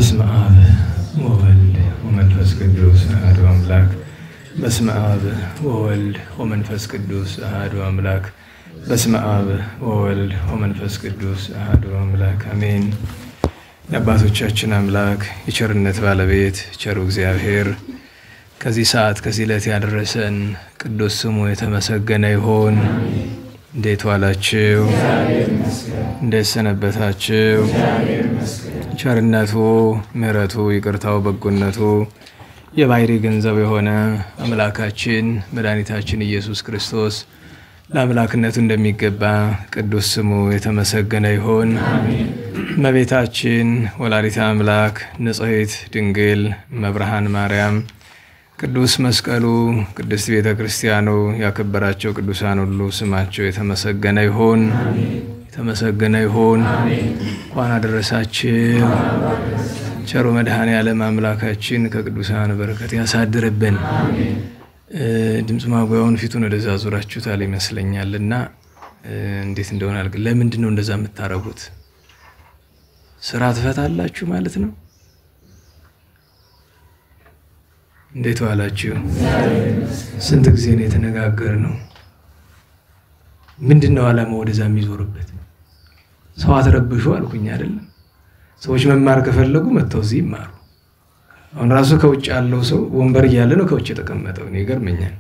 በስመ አብ ወወልድ ወመንፈስ ቅዱስ አሐዱ አምላክ። በስመ አብ ወወልድ ወመንፈስ ቅዱስ አሐዱ አምላክ። በስመ አብ ወወልድ ወመንፈስ ቅዱስ አሐዱ አምላክ አሜን። የአባቶቻችን አምላክ የቸርነት ባለቤት ቸሩ እግዚአብሔር ከዚህ ሰዓት ከዚህ ዕለት ያደረሰን ቅዱስ ስሙ የተመሰገነ ይሁን። እንዴት ዋላችሁ? እንዴት ሰነበታችሁ? ቸርነቱ ምሕረቱ ይቅርታው በጎነቱ የባህሪ ገንዘብ የሆነ አምላካችን መድኃኒታችን ኢየሱስ ክርስቶስ ለአምላክነቱ እንደሚገባ ቅዱስ ስሙ የተመሰገነ ይሁን። እመቤታችን ወላዲተ አምላክ ንጽሕት ድንግል መብርሃን ማርያም ቅዱስ መስቀሉ ቅድስት ቤተ ክርስቲያኑ ያከበራቸው ቅዱሳን ሁሉ ስማቸው የተመሰገነ ይሁን። የተመሰገነ ይሁን። እንኳን አደረሳችሁ። ቸሩ መድኃኔ ዓለም አምላካችን ከቅዱሳን በረከት ያሳድርብን። ድምጽ ማጉያውን ፊቱን ወደዛ ዙራችሁታል ይመስለኛልና እንዴት እንደሆነ አልገ ለምንድን ነው እንደዛ የምታረጉት? ስራ ትፈታላችሁ ማለት ነው? እንዴት ዋላችሁ? ስንት ጊዜ ነው የተነጋገርነው? ምንድነው ዓላማው ወደዛ የሚዞርበት? ሰው አትረብሹ አልኩኝ አይደለም? ሰዎች መማር ከፈለጉ መተው እዚህ ይማሩ። አሁን ራሱ ከውጭ ያለው ሰው ወንበር እያለ ነው ከውጭ የተቀመጠው። እኔ ይገርመኛል።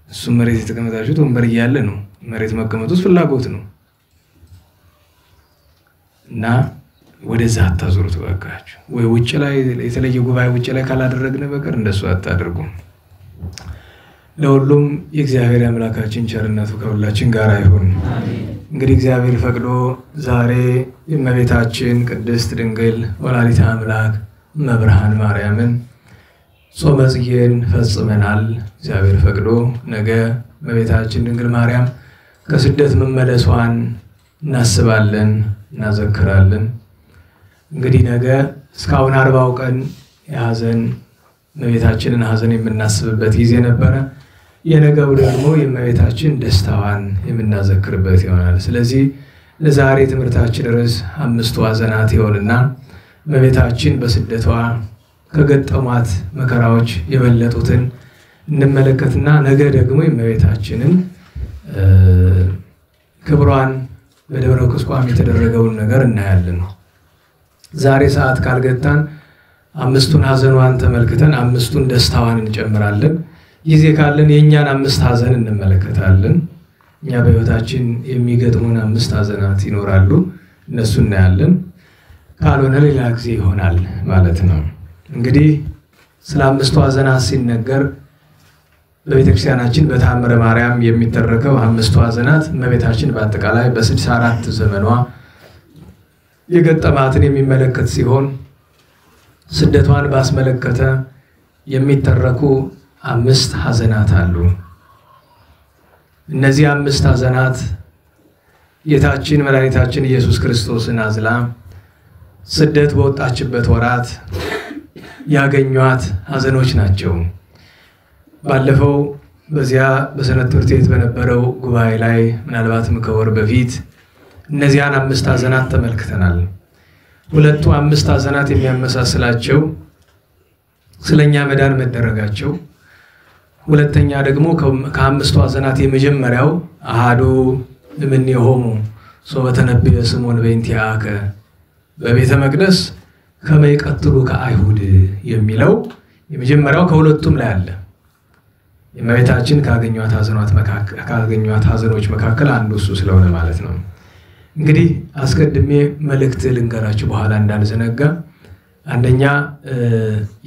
እሱ መሬት የተቀመጣችሁት ወንበር እያለ ነው። መሬት መቀመጡስ ፍላጎት ነው። እና ወደዛ አታዞሩት ባካችሁ። ወይ ውጭ ላይ የተለየ ጉባኤ ውጭ ላይ ካላደረግን በቀር እንደሱ አታደርጉ። ለሁሉም የእግዚአብሔር አምላካችን ቸርነቱ ከሁላችን ጋር ይሁን። እንግዲህ እግዚአብሔር ፈቅዶ ዛሬ የእመቤታችን ቅድስት ድንግል ወላዲተ አምላክ መብርሃን ማርያምን ጾመ ጽጌን ፈጽመናል። እግዚአብሔር ፈቅዶ ነገ እመቤታችን ድንግል ማርያም ከስደት መመለሷን እናስባለን፣ እናዘክራለን። እንግዲህ ነገ እስካሁን 40 ቀን የሐዘን እመቤታችንን ሐዘን የምናስብበት ጊዜ ነበረ። የነገው ደግሞ የእመቤታችን ደስታዋን የምናዘክርበት ይሆናል። ስለዚህ ለዛሬ ትምህርታችን ርዕስ 5 ሐዘናት ይሆንና እመቤታችን በስደቷ ከገጠሟት መከራዎች የበለጡትን እንመለከትና ነገ ደግሞ የእመቤታችንን ክብሯን በደብረ ቁስቋም የተደረገውን ነገር እናያለን። ዛሬ ሰዓት ካልገታን 5ቱን ሐዘኗን ተመልክተን 5ቱን ደስታዋን እንጨምራለን። ጊዜ ካለን የኛን 5 ሐዘን እንመለከታለን። እኛ በህይወታችን የሚገጥሙን 5 ሐዘናት ይኖራሉ፣ እነሱ እናያለን። ካልሆነ ሌላ ጊዜ ይሆናል ማለት ነው። እንግዲህ ስለ 5ቱ ሐዘናት ሲነገር በቤተክርስቲያናችን በተአምረ ማርያም የሚተረከው 5ቱ ሐዘናት እመቤታችን በአጠቃላይ በ64 ዘመኗ የገጠማትን የሚመለከት ሲሆን ስደቷን ባስመለከተ የሚተረኩ 5 ሐዘናት አሉ። እነዚህ 5 ሐዘናት ጌታችን መድኃኒታችን ኢየሱስ ክርስቶስን አዝላ ስደት በወጣችበት ወራት ያገኟት ሐዘኖች ናቸው። ባለፈው በዚያ በሰንበት ትምህርት ቤት በነበረው ጉባኤ ላይ ምናልባትም ከወር በፊት እነዚያን 5 ሐዘናት ተመልክተናል። ሁለቱ 5 ሐዘናት የሚያመሳስላቸው ስለኛ መዳን መደረጋቸው፣ ሁለተኛ ደግሞ ከ5ቱ ሐዘናት የመጀመሪያው አሐዱ እምኔሆሙ ሶበ ተነብየ ስምዖን በእንቲአከ በቤተ መቅደስ ከመ ይቀትሉ ከአይሁድ የሚለው የመጀመሪያው ከሁለቱም ላይ አለ። የእመቤታችን ካገኟት ሐዘኖች መካከል አንዱ እሱ ስለሆነ ማለት ነው። እንግዲህ አስቀድሜ መልእክት ልንገራችሁ በኋላ እንዳልዘነጋ። አንደኛ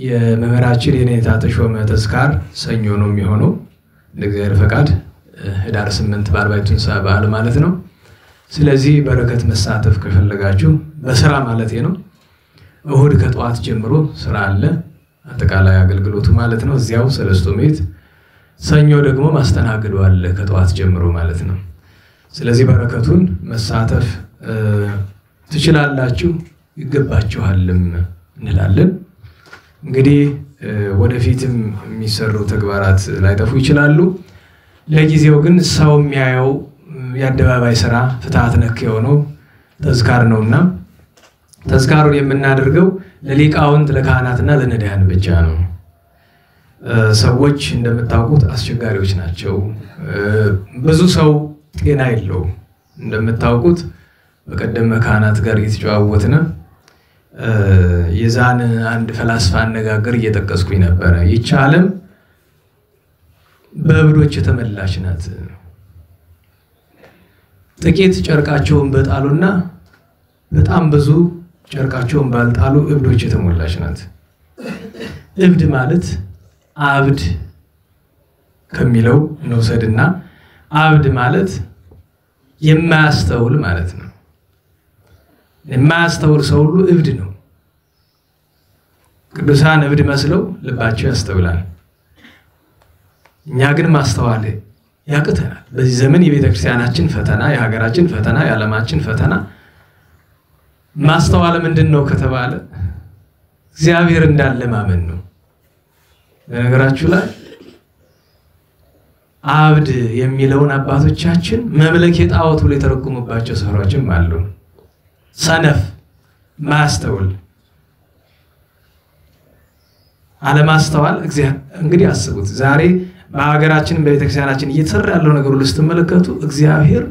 የመምህራችን የኔታ ተሾመ ተስካር ሰኞ ነው የሚሆነው እንደ እግዚአብሔር ፈቃድ ህዳር 8 በአርባዕቱ እንስሳ በዓል ማለት ነው። ስለዚህ በረከት መሳተፍ ከፈለጋችሁ በስራ ማለት ነው እሁድ ከጧት ጀምሮ ስራ አለ፣ አጠቃላይ አገልግሎቱ ማለት ነው እዚያው ሰለስቱ ምዕት። ሰኞ ደግሞ ማስተናገዱ አለ ከጧት ጀምሮ ማለት ነው። ስለዚህ በረከቱን መሳተፍ ትችላላችሁ፣ ይገባችኋልም እንላለን። እንግዲህ ወደፊትም የሚሰሩ ተግባራት ላይጠፉ ይችላሉ። ለጊዜው ግን ሰው የሚያየው የአደባባይ ስራ ፍትሐት ነክ የሆነው ተዝካር ነውና ተዝካሩን የምናደርገው ለሊቃውንት ለካህናትና ለነዳያን ብቻ ነው። ሰዎች እንደምታውቁት አስቸጋሪዎች ናቸው። ብዙ ሰው ጤና የለው። እንደምታውቁት በቀደም ካህናት ጋር እየተጨዋወትን የዛን አንድ ፈላስፋ አነጋገር እየጠቀስኩኝ ነበር። ይህች ዓለም በእብዶች የተመላች ናት። ጥቂት ጨርቃቸውን በጣሉና በጣም ብዙ ጨርቃቸውን ባልጣሉ እብዶች የተሞላች ናት። እብድ ማለት አብድ ከሚለው ነውሰድና አብድ ማለት የማያስተውል ማለት ነው። የማያስተውል ሰው ሁሉ እብድ ነው። ቅዱሳን እብድ መስለው ልባቸው ያስተውላል። እኛ ግን ማስተዋል ያቅተናል። በዚህ ዘመን የቤተክርስቲያናችን ፈተና፣ የሀገራችን ፈተና፣ የዓለማችን ፈተና ማስተዋል ምንድነው ከተባለ እግዚአብሔር እንዳለ ማመን ነው። በነገራችሁ ላይ አብድ የሚለውን አባቶቻችን መምለክ የጣዖት ብለው የተረጎሙባቸው ስፍራዎችም አሉ። ሰነፍ ማስተውል አለማስተዋል እንግዲህ አስቡት። ዛሬ በሀገራችን በቤተክርስቲያናችን እየተሰራ ያለው ነገር ሁሉ ስትመለከቱ እግዚአብሔር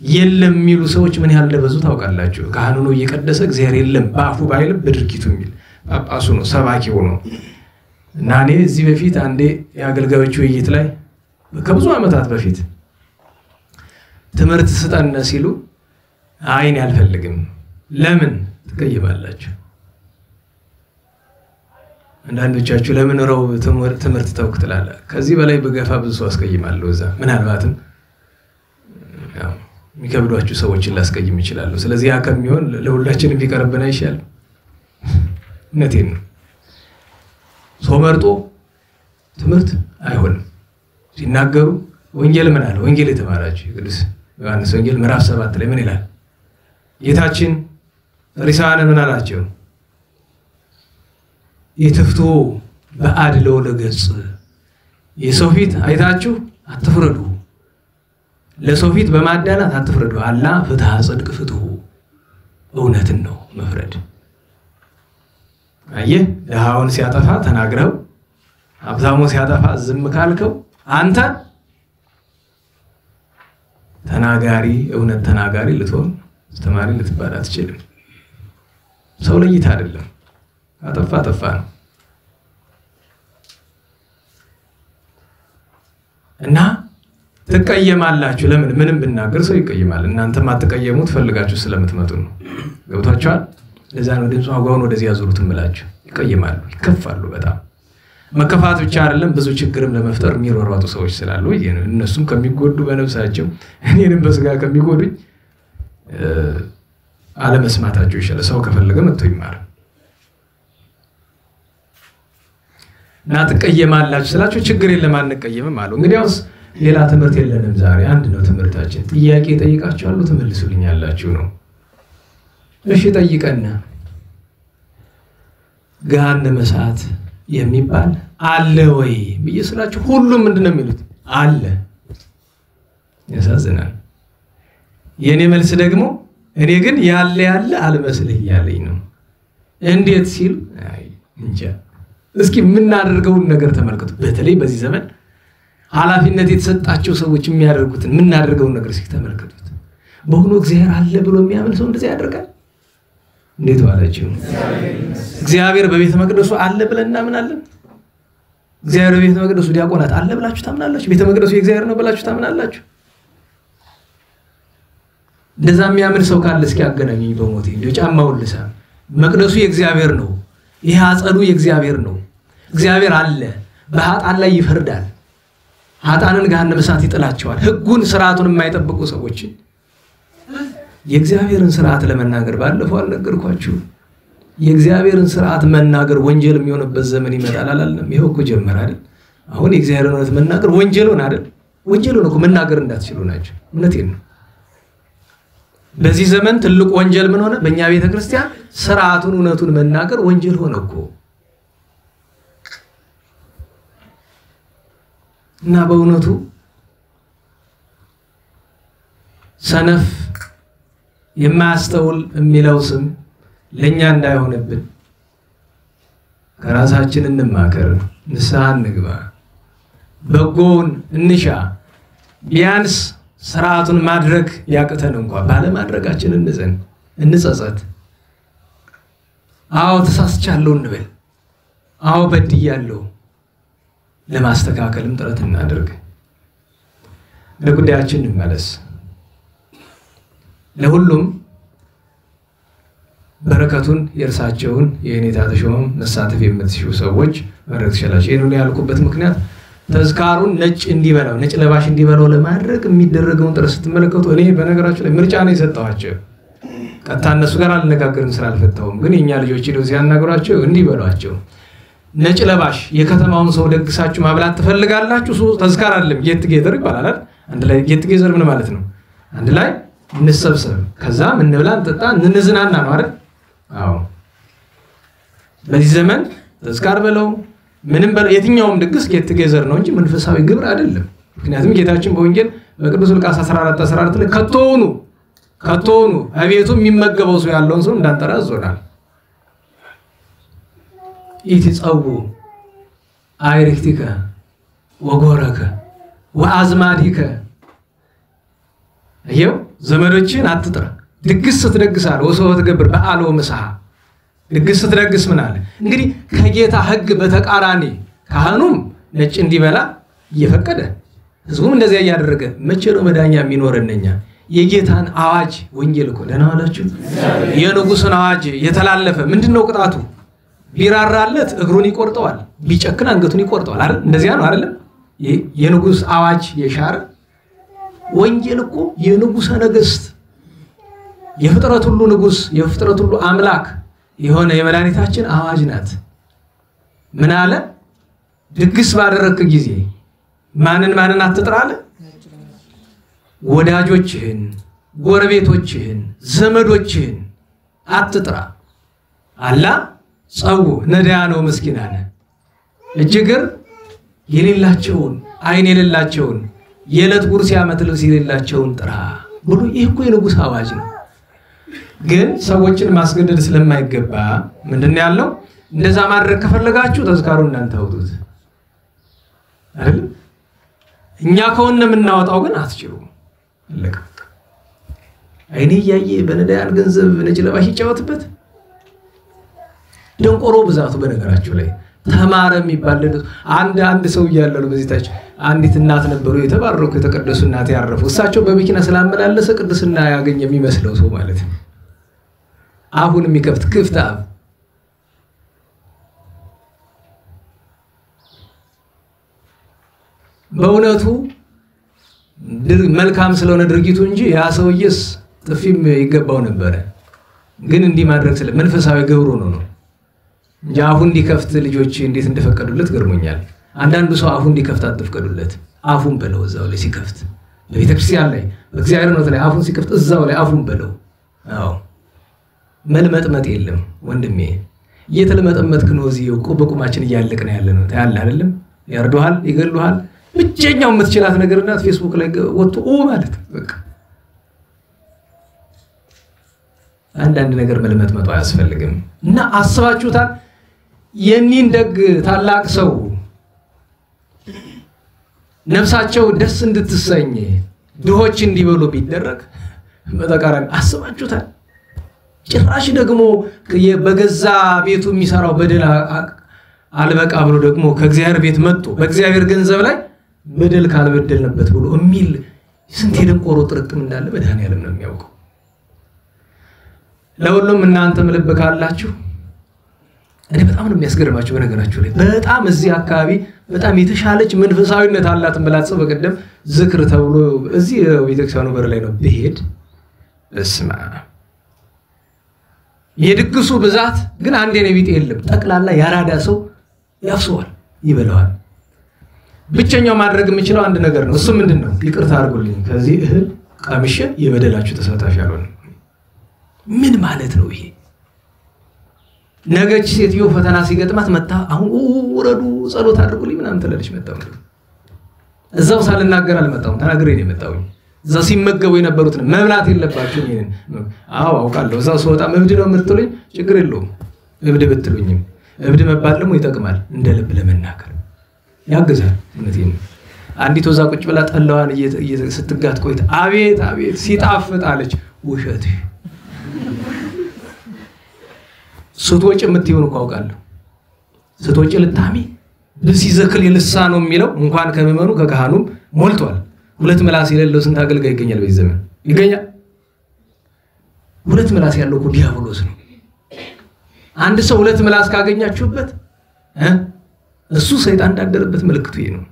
የለም የሚሉ ሰዎች ምን ያህል እንደበዙ ታውቃላችሁ። ካህኑ ነው እየቀደሰ እግዚአብሔር የለም በአፉ ባይልም በድርጊቱ የሚል ጳጳሱ ነው ሰባኪው ነው። እና እኔ እዚህ በፊት አንዴ የአገልጋዮቹ ውይይት ላይ ከብዙ ዓመታት በፊት ትምህርት ስጠን ሲሉ አይን ያልፈልግም ለምን ትቀይባላችሁ? አንዳንዶቻችሁ ለምን ረው ትምህርት ተውክ ትላለ? ከዚህ በላይ በገፋ ብዙ ሰው አስቀይማለሁ። እዛ ምናልባትም ያው የሚከብዷችሁ ሰዎችን ላስቀይም ይችላል። ስለዚህ ያ ከሚሆን ለሁላችንም ቢቀርብና ይሻል። እውነቴን ነው። ሰው መርጦ ትምህርት አይሆንም። ሲናገሩ ወንጌል ምን አለ? ወንጌል የተማራችሁ ቅዱስ ዮሐንስ ወንጌል ምዕራፍ 7 ላይ ምን ይላል? ጌታችን ፈሪሳውያን ምን አላቸው? የትፍቱ በአድለው ለገጽ የሰው ፊት አይታችሁ አትፍረዱ፣ ለሰው ፊት በማዳላት አትፍረዱ። አላ ፍትሐ ጽድቅ ፍትሁ፣ እውነትን ነው መፍረድ። አየህ፣ ደሃውን ሲያጠፋ ተናግረው ሀብታሙ ሲያጠፋ ዝም ካልከው አንተ ተናጋሪ እውነት ተናጋሪ ልትሆን አስተማሪ ልትባል አትችልም። ሰው ለይታ አይደለም፣ አጠፋ ጠፋ ነው። እና ትቀየማላችሁ። ለምን? ምንም ብናገር ሰው ይቀየማል። እናንተም አትቀየሙት ፈልጋችሁ ስለምትመጡ ነው። ገብቷችኋል? ለዛ ነው ድምፁ አጓውን ወደዚህ ያዙሩት እምላችሁ። ይቀየማሉ፣ ይከፋሉ። በጣም መከፋት ብቻ አይደለም ብዙ ችግርም ለመፍጠር የሚሯሯጡ ሰዎች ስላሉ እነሱም ከሚጎዱ በነፍሳቸው እኔንም በስጋ ከሚጎዱኝ አለመስማታቸው ይሻላል። ሰው ከፈለገ መጥቶ ይማር። እና ትቀየማላችሁ ስላችሁ ችግር የለም አንቀየምም አሉ። እንግዲያውስ ሌላ ትምህርት የለንም ዛሬ አንድ ነው ትምህርታችን። ጥያቄ ጠይቃችኋለሁ ትመልሱልኛላችሁ ነው። እሺ ጠይቀና ገሃነመ እሳት የሚባል አለ ወይ ብዬ ስላችሁ ሁሉም ምንድነው የሚሉት? አለ። ያሳዝናል። የኔ መልስ ደግሞ እኔ ግን ያለ አልመስልህ ያለኝ ነው። እንዴት ሲል አይ እንጃ። እስኪ የምናደርገውን ነገር ተመልከቱ። በተለይ በዚህ ዘመን ኃላፊነት የተሰጣቸው ሰዎች የሚያደርጉትን የምናደርገውን ነገር እስኪ ተመልከቱት። በእውኑ እግዚአብሔር አለ ብሎ የሚያምን ሰው እንደዚህ ያደርጋል? እንዴት ዋላችሁ? እግዚአብሔር በቤተ መቅደሱ አለ ብለን እናምናለን። እግዚአብሔር በቤተ መቅደሱ ዲያቆናት አለ ብላችሁ ታምናላችሁ? ቤተ መቅደሱ የእግዚአብሔር ነው ብላችሁ ታምናላችሁ? እንደዛ የሚያምን ሰው ካለ እስኪ አገናኙኝ በሞቴ እንደ ጫማውን ልሳ። መቅደሱ የእግዚአብሔር ነው። ይሄ አጸዱ የእግዚአብሔር ነው። እግዚአብሔር አለ። በኃጥአን ላይ ይፈርዳል። ኃጥአንን ገሃነመ እሳት ይጥላቸዋል። ሕጉን ስርዓቱን የማይጠብቁ ሰዎች የእግዚአብሔርን ስርዓት ለመናገር ባለፈው አልነገርኳችሁ? የእግዚአብሔርን ስርዓት መናገር ወንጀል የሚሆንበት ዘመን ይመጣል አላለም? ይሄው እኮ ጀመረ አይደል? አሁን የእግዚአብሔርን እውነት መናገር ወንጀል ሆነ አይደል? ወንጀል ሆነ እኮ መናገር እንዳትችሉ ናቸው። እውነቴን ነው። በዚህ ዘመን ትልቁ ወንጀል ምን ሆነ? በእኛ ቤተክርስቲያን ስርዓቱን እውነቱን መናገር ወንጀል ሆነ እኮ። እና በእውነቱ ሰነፍ የማያስተውል የሚለው ስም ለኛ እንዳይሆንብን ከራሳችን እንማከር ንስሐ እንግባ በጎን እንሻ ቢያንስ ስርዓቱን ማድረግ ያቅተን እንኳን ባለማድረጋችን እንጸጸት አዎ ተሳስቻለሁ እንበል አዎ በድያለሁ ለማስተካከልም ጥረት እናድርግ ለጉዳያችን እንመለስ ለሁሉም በረከቱን የርሳቸውን የኔታ ተሾም መሳተፍ የምትሹ ሰዎች መረክ ይችላልሽ ይሄን ያልኩበት ምክንያት ተዝካሩን ነጭ እንዲበላው ነጭ ለባሽ እንዲበላው ለማድረግ የሚደረገውን ጥረት ስትመለከቱ እኔ በነገራችሁ ላይ ምርጫ ነው የሰጠዋቸው ቀጣ እነሱ ጋር አልነጋገርም ስላልፈታውም ግን የኛ ልጆች ይለው ሲያናገሯቸው እንዲበሏቸው ነጭ ለባሽ የከተማውን ሰው ደግሳችሁ ማብላት ትፈልጋላችሁ ተዝካር አይደለም ጌት ጌዘር ይባላል አንድ ላይ ጌት ጌዘር ምን ማለት ነው አንድ ላይ እንሰብሰብ ከዛም እንብላ እንጠጣ እንዝናና ነው አይደል አዎ በዚህ ዘመን ተዝካር በለው ምንም በለው የትኛውም ድግስ ጌት ጌዘር ነው እንጂ መንፈሳዊ ግብር አይደለም ምክንያቱም ጌታችን በወንጌል በቅዱስ ሉቃስ 14 ላይ ከቶኑ አቤቱ የሚመገበው ሰው ያለውን ሰው እንዳንጠራ አዞናል ኢትጸው አይርክቲከ ወጎረከ ወአዝማዲከ ይሄው ዘመዶችን አትጥራ ድግስ ስትደግሳል ወሰው ተገብር በዓል ወምሳሃ ድግስ ስትደግስ ምን አለ እንግዲህ ከጌታ ሕግ በተቃራኒ ካህኑም ነጭ እንዲበላ እየፈቀደ ህዝቡም እንደዚያ ያደረገ መቼ ነው መዳኛ የሚኖርነኛ የጌታን አዋጅ ወንጌል እኮ ደህና ዋላችሁ የንጉስን አዋጅ የተላለፈ ምንድነው ቅጣቱ ቢራራለት እግሩን ይቆርጠዋል ቢጨክን አንገቱን ይቆርጠዋል አይደል እንደዚያ ነው አይደል የንጉስ አዋጅ የሻረ ወንጌል እኮ የንጉስ ነገስት የፍጥረት ሁሉ ንጉስ የፍጥረት ሁሉ አምላክ የሆነ የመድኃኒታችን አዋጅ ናት ምን አለ ድግስ ባደረክ ጊዜ ማንን አትጥራለ ወዳጆችህን ጎረቤቶችህን ዘመዶችህን አትጥራ አላ ጸው ነዳያነው መስኪናነ እጅግር የሌላቸውን አይን የሌላቸውን የለት ጉርስ ያመት ልብስ የሌላቸውን ጥራ ብሎ ይሄ እኮ የንጉስ አዋጅ ነው ግን ሰዎችን ማስገደድ ስለማይገባ ምንድነው ያለው እንደዛ ማድረግ ከፈለጋችሁ ተዝካሩ እናንተ አውጡት አይደል እኛ ከሆነ ምናወጣው ግን አትችሉም ለካ አይኔ ያየ በነዳያን ገንዘብ ነጭ ለባሽ ይጫወትበት ደንቆሮ ብዛቱ በነገራችሁ ላይ ተማረ የሚባል አንድ ሰው ይያላሉ በዚህ ታች አንዲት እናት ነበሩ የተባረኩ የተቀደሱ እናት ያረፉ እሳቸው በመኪና ስላመላለሰ ቅድስና ያገኘ የሚመስለው ሰው ማለት ነው አሁን የሚከፍት ክፍታ በእውነቱ መልካም ስለሆነ ድርጊቱ እንጂ ያ ሰውየስ ጥፊም ይገባው ነበር ግን እንዲህ ማድረግ ስለ መንፈሳዊ ግብሩ ነው እንጂ አሁን እንዲከፍት ልጆች እንዴት እንደፈቀዱለት ገርሞኛል አንዳንዱ ሰው አሁን እንዲከፍት አጥፍቀዱለት አፉን በለው እዛው ላይ ሲከፍት በቤተክርስቲያን ላይ በእግዚአብሔር ነው ላይ አፉን ሲከፍት እዛው ላይ አፉን በለው አዎ መልመጥመጥ የለም ወንድሜ እየተለመጠመጥክ ነው እዚህ በቁማችን እያለቅን ያለነው ታያለ አይደለም ያርዱሃል ይገሉሃል ብቻኛው የምትችላት ነገርና ፌስቡክ ላይ ወጥቶ ማለት በቃ አንዳንድ ነገር መልመጥመጥ አያስፈልግም እና አስባችሁታል የኒን ደግ ታላቅ ሰው ነፍሳቸው ደስ እንድትሰኝ ድሆች እንዲበሉ ቢደረግ በተቃራኒ አስባችሁታል ጭራሽ ደግሞ በገዛ ቤቱ የሚሰራው በደል አልበቃ ብሎ ደግሞ ከእግዚአብሔር ቤት መጥቶ በእግዚአብሔር ገንዘብ ላይ በደል ካልበደልንበት ብሎ እሚል ስንት የደንቆሮ ጥርቅም እንዳለ መድኃኒዓለም ነው የሚያውቀው ለሁሉም እናንተ ልብ ካላችሁ እኔ በጣም ነው የሚያስገርማችሁ በነገራችሁ ላይ በጣም እዚህ አካባቢ በጣም የተሻለች መንፈሳዊነት አላት እንበላጽ በቀደም ዝክር ተብሎ እዚህ ቤተክርስቲያኑ በር ላይ ነው በሄድ እስማ የድግሱ ብዛት ግን አንዴ ነው ቢጤ የለም ጠቅላላ ያራዳ ሰው ያፍሰዋል ይበላዋል ብቻኛው ማድረግ የምችለው አንድ ነገር ነው እሱ ምንድነው ይቅርታ አድርጉልኝ ከዚህ እህል ቀምሼ የበደላችሁ ተሳታፊ ያልሆነ ምን ማለት ነው ይሄ ነገች ሴትዮ ፈተና ሲገጥማት መጣ አሁን ወረዱ ጸሎት አድርጉልኝ ምናምን ተለልሽ መጣው እዛው ሳልናገር አልመጣሁም ተናግሬ ነው የመጣው እዛ ሲመገቡ የነበሩት መብላት የለባችሁ ይሄን አዎ አውቃለሁ እዛው ሰውጣ መብድ ነው የምትሉኝ ችግር የለውም እብድ ብትሉኝም እብድ መባል ደግሞ ይጠቅማል እንደ ልብ ለመናገር ያግዛል እውነቴን አንዲት ወዛ ቁጭ ብላ ጠላዋን ስትጋት ቆይታ አቤት አቤት ሲጣፍጥ አለች ውሸት ስትወጭ የምትይውን እኮ አውቃለሁ ስትወጭ ልታሚ በሲዘክል የልሳኑ የሚለው እንኳን ከመመኑ ከካህኑም ሞልቷል ሁለት ምላስ የሌለው ስንት አገልጋይ ይገኛል በዚህ ዘመን ይገኛል ሁለት ምላስ ያለው እኮ ዲያብሎስ ነው አንድ ሰው ሁለት ምላስ ካገኛችሁበት እሱ ሰይጣን እንዳደረበት ምልክቱ ይሄ ነው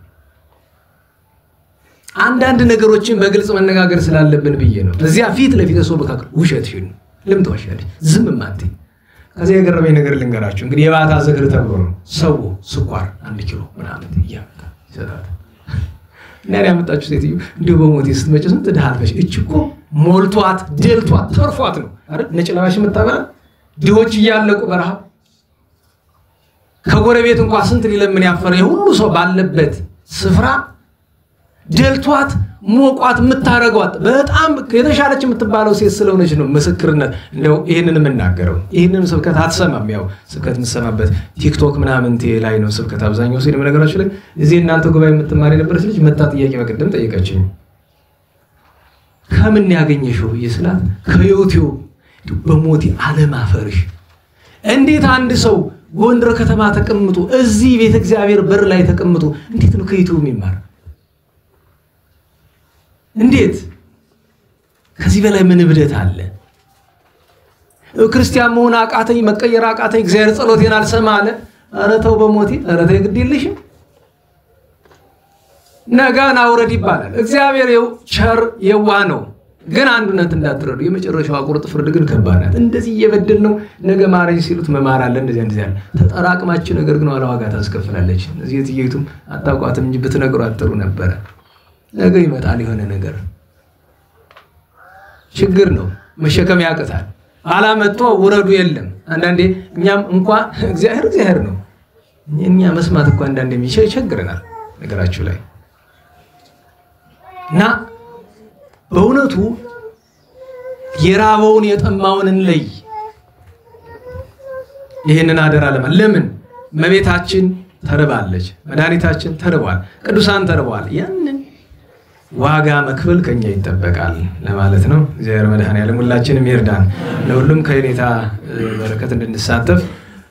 አንዳንድ ነገሮችን በግልጽ መነጋገር ስላለብን ብዬ ነው እዚያ ፊት ለፊት ሰው በካከል ውሸት ይሁን ለምን ተዋሻለሽ ዝም ማጥይ ከዚህ የገረመኝ ነገር ልንገራችሁ እንግዲህ የባታ ዝክር ተብሎ ነው ሰው ስኳር 1 ኪሎ ምናምን ይያመጣ ይሰጣል እና ያመጣችሁ ሴትዮ እንዲሁ በሞት ስትመጪ ስንት ደሃልፈሽ እቺኮ ሞልቷት ደልቷት ተርፏት ነው አይደል ነጭላሽ መጣበራ ዲዎች ይያለቁ በረሃ ከጎረቤት እንኳን ስንት ሊለምን ያፈረ ሁሉ ሰው ባለበት ስፍራ ደልቷት ሞቋት ምታረጋት በጣም የተሻለች የምትባለው ሴት ስለሆነች ነው መስክርነት ነው ይሄንን የምናገረው ይሄንን ስብከት አትሰማም ያው ስብከት ምሰማበት ቲክቶክ ምናምን ላይ ነው ስብከት አብዛኛው ሲል ነገራችሁ ላይ እዚህ እናንተ ጉባኤ የምትማሪ ነበርሽ ልጅ መጣ ጥያቄ በቀደም ጠይቀችኝ ከምን ያገኘሽው ይስላት ከዩቲዩብ በሞቲ አለማፈርሽ እንዴት አንድ ሰው ጎንደር ከተማ ተቀምጦ እዚህ ቤተ እግዚአብሔር በር ላይ ተቀምጦ እንዴት ነው ከዩቲዩብ የሚማር እንዴት ከዚህ በላይ ምን ብደት አለ ክርስቲያን መሆን አቃተኝ መቀየር አቃተኝ እግዚአብሔር ጸሎቴን አልሰማ አለ ኧረ ተው በሞቴ ኧረ ተይ ግድልሽ ነጋን አውረድ ይባላል እግዚአብሔር ቸር የዋ ነው ግን አንዱነት እንዳትረዱ የመጨረሻው ቁርጥ ፍርድ ግን ከባድ ናት እንደዚህ እየበደል ነው ነገ ማረኝ ሲሉት መማር አለ እንደዚህ ያለ ተጠራቅማች ነገር ግን ዋጋ ታስከፍላለች እዚህ የትየቱም አጣቋትም እንጂ ብትነግሩ አጥሩ ነበር ነገ ይመጣል የሆነ ነገር ችግር ነው መሸከም ያቀታል አላመጣ ወረዱ የለም አንዳንዴ እኛም እንኳን እግዚአብሔር ነው እኛ መስማት እንኳን አንዳንዴ ይቸግረናል ነገራችሁ ላይ እና በእውነቱ የራበውን የጠማውን እንለይ ይሄንን አደራ ለምን መቤታችን ተርባለች መድኃኒታችን ተርቧል ቅዱሳን ተርቧል ያንን ዋጋ መክፈል ከኛ ይተበቃል ለማለት ነው እግዚአብሔር መድኃኒዓለም ሁላችንም ይርዳን ለሁሉም ከኔታ በረከት እንድንሳተፍ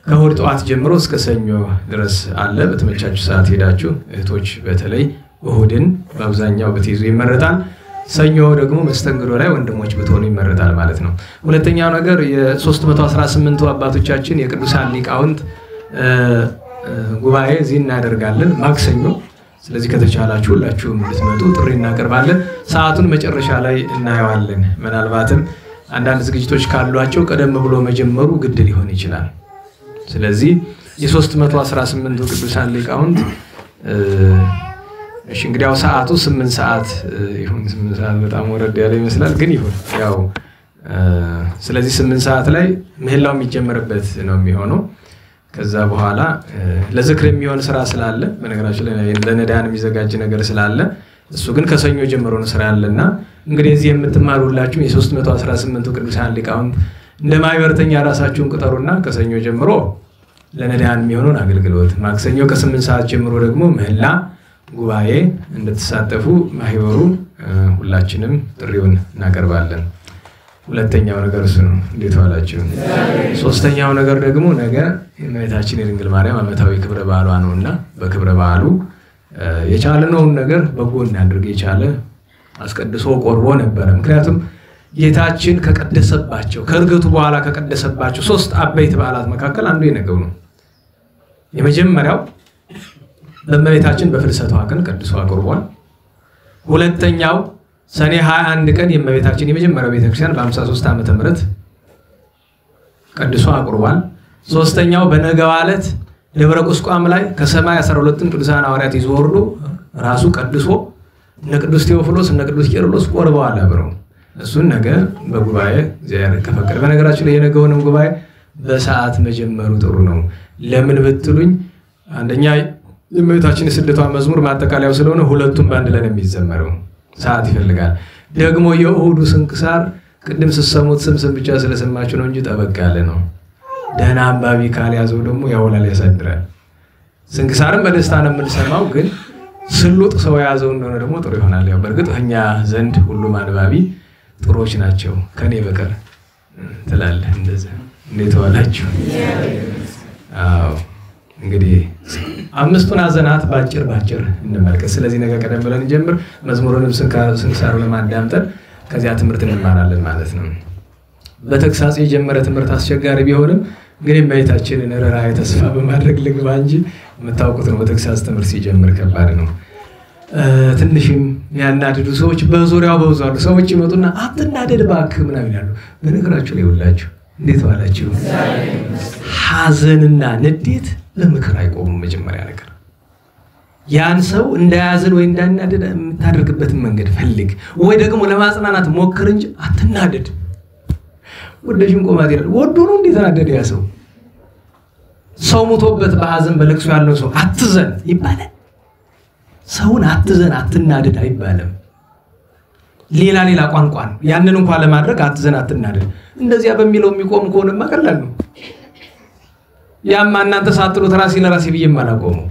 ከእሑድ ጠዋት ጀምሮ እስከ ሰኞ ድረስ አለ በተመቻቹ ሰዓት ሄዳችሁ እህቶች በተለይ እሑድን በአብዛኛው በትይዙ ይመረጣል ሰኞ ደግሞ መስተንግዶ ላይ ወንድሞች በተሆኑ ይመረጣል ማለት ነው ሁለተኛው ነገር የ318ቱ አባቶቻችን የቅዱሳን ሊቃውንት ጉባኤ እዚህ እናደርጋለን ማክሰኞ ስለዚህ ከተቻላችሁ ሁላችሁም እንድትመጡ ጥሪ እናቀርባለን ሰዓቱን መጨረሻ ላይ እናየዋለን ምናልባትም አንዳንድ ዝግጅቶች ካሏቸው ቀደም ብሎ መጀመሩ ግድ ሊሆን ይችላል ስለዚህ የ318ቱ ቅዱሳን ሊቃውንት እሺ እንግዲህ ያው ሰዓቱ 8 ሰዓት ይሁን 8 ሰዓት በጣም ወረድ ያለ ይመስላል ግን ይሁን ያው ስለዚህ 8 ሰዓት ላይ ምህላው የሚጀምርበት ነው የሚሆነው ከዛ በኋላ ለዝክር የሚሆን ስራ ስላለ በነገራችን ላይ ለነዳያን የሚዘጋጅ ነገር ስላለ እሱ ግን ከሰኞ ጀምሮ ነው ስራ ያለና እንግዲህ እዚህ የምትማሩላችሁ የ318ቱ ቅዱሳን ሊቃውንት እንደማይበርተኛ ራሳችሁን ቁጠሩና ከሰኞ ጀምሮ ለነዳያን የሚሆነውን አገልግሎት ማክሰኞ ከ8 ሰዓት ጀምሮ ደግሞ ምህላ ጉባኤ እንድትሳተፉ ማህበሩ ሁላችንም ጥሪውን እናቀርባለን ሁለተኛው ነገር እሱ ነው እንዴት ዋላችሁ ሶስተኛው ነገር ደግሞ ነገ የእመቤታችን የድንግል ማርያም ዓመታዊ ክብረ በዓሏ ነውና በክብረ በዓሉ የቻለነውን ነገር በጎን ያድርግ የቻለ አስቀድሶ ቆርቦ ነበር ምክንያቱም ጌታችን ከቀደሰባቸው ከርገቱ በኋላ ከቀደሰባቸው 3 አበይት በዓላት መካከል አንዱ የነገው ነው የመጀመሪያው በእመቤታችን በፍልሰቷ ቀን ቀድሶ አቆርቧል ሁለተኛው ሰኔ 21 ቀን የእመቤታችን የመጀመሪያው ቤተክርስቲያን በ53 ዓመተ ምህረት ቀድሶ አቆርቧል ሶስተኛው በነገው ዕለት ደብረ ቁስቋም ላይ ከሰማይ 12 ቅዱሳን ሐዋርያት ይዞ ወርዶ ራሱ ቀድሶ እነ ቅዱስ ቴዎፍሎስ እነ ቅዱስ ቄርሎስ ቆርበዋል አብረው እሱን ነገ በጉባኤ እግዚአብሔር ከፈቀደ በነገራችን ላይ የነገውንም ጉባኤ በሰዓት መጀመሩ ጥሩ ነው ለምን ብትሉኝ አንደኛ የእመቤታችን የስደቷ መዝሙር ማጠቃለያው ስለሆነ ሁለቱም ባንድ ላይ ነው የሚዘመረው ሰዓት ይፈልጋል ደግሞ የእሑዱ ስንክሳር ቅድም ስሰሙት ስም ብቻ ስለሰማችሁ ነው እንጂ ጠበቅ ያለ ነው ደህና አንባቢ ካልያዘው ደግሞ ያውላል ያሳድራል። ስንክሳርም በደስታ ነው የምንሰማው፣ ግን ስሉጥ ሰው ያዘው እንደሆነ ደግሞ ጥሩ ይሆናል። ያው በእርግጥ እኛ ዘንድ ሁሉም አንባቢ ጥሩዎች ናቸው ከኔ በቀር ትላለህ። እንደዛ እንዴት ዋላችሁ? አዎ እንግዲህ አምስቱን ሐዘናት ባጭር እንመልከት። ስለዚህ ነገር ቀደም ብለን እንጀምር። መዝሙሩንም ስንክሳሩንም አዳምጠን ከዚያ ትምህርት እንማራለን ማለት ነው። በተግሳጽ የጀመረ ትምህርት አስቸጋሪ ቢሆንም እንግዲህ እመቤታችንን ርኅራኄ ተስፋ በማድረግ ልግባ እንጂ የምታውቁት ነው በተግሳጽ ትምህርት ሲጀምር ከባድ ነው። ትንሽም ያናድዱ ሰዎች በዙሪያው በውዛሉ። ሰዎች ይመጡና አትናደድ እባክህ ምናምን ይላሉ። በነገራችሁ ላይ ሁላችሁ እንዴት ዋላችሁ? ሐዘንና ንዴት በምክር አይቆሙም። መጀመሪያ ነገር ያን ሰው እንዳያዝን ወይ እንዳናደድ የምታደርግበትን መንገድ ፈልግ፣ ወይ ደግሞ ለማጽናናት ሞክር እንጂ አትናደድ። ወደሽም ቆማት ይላል። ወዶ ነው እንዴት ተናደደ ያ ሰው? ሰው ሞቶበት በሐዘን በለቅሶ ያለው ሰው አትዘን ይባላል? ሰውን አትዘን አትናደድ አይባልም። ሌላ ቋንቋ ነው። ያንን እንኳን ለማድረግ አትዘን አትናደድ እንደዚያ በሚለው የሚቆም ከሆነማ ቀላል ነው። ያማ እናንተ ሳትሉት ራሴ ለራሴ ብዬ ማላቆመው።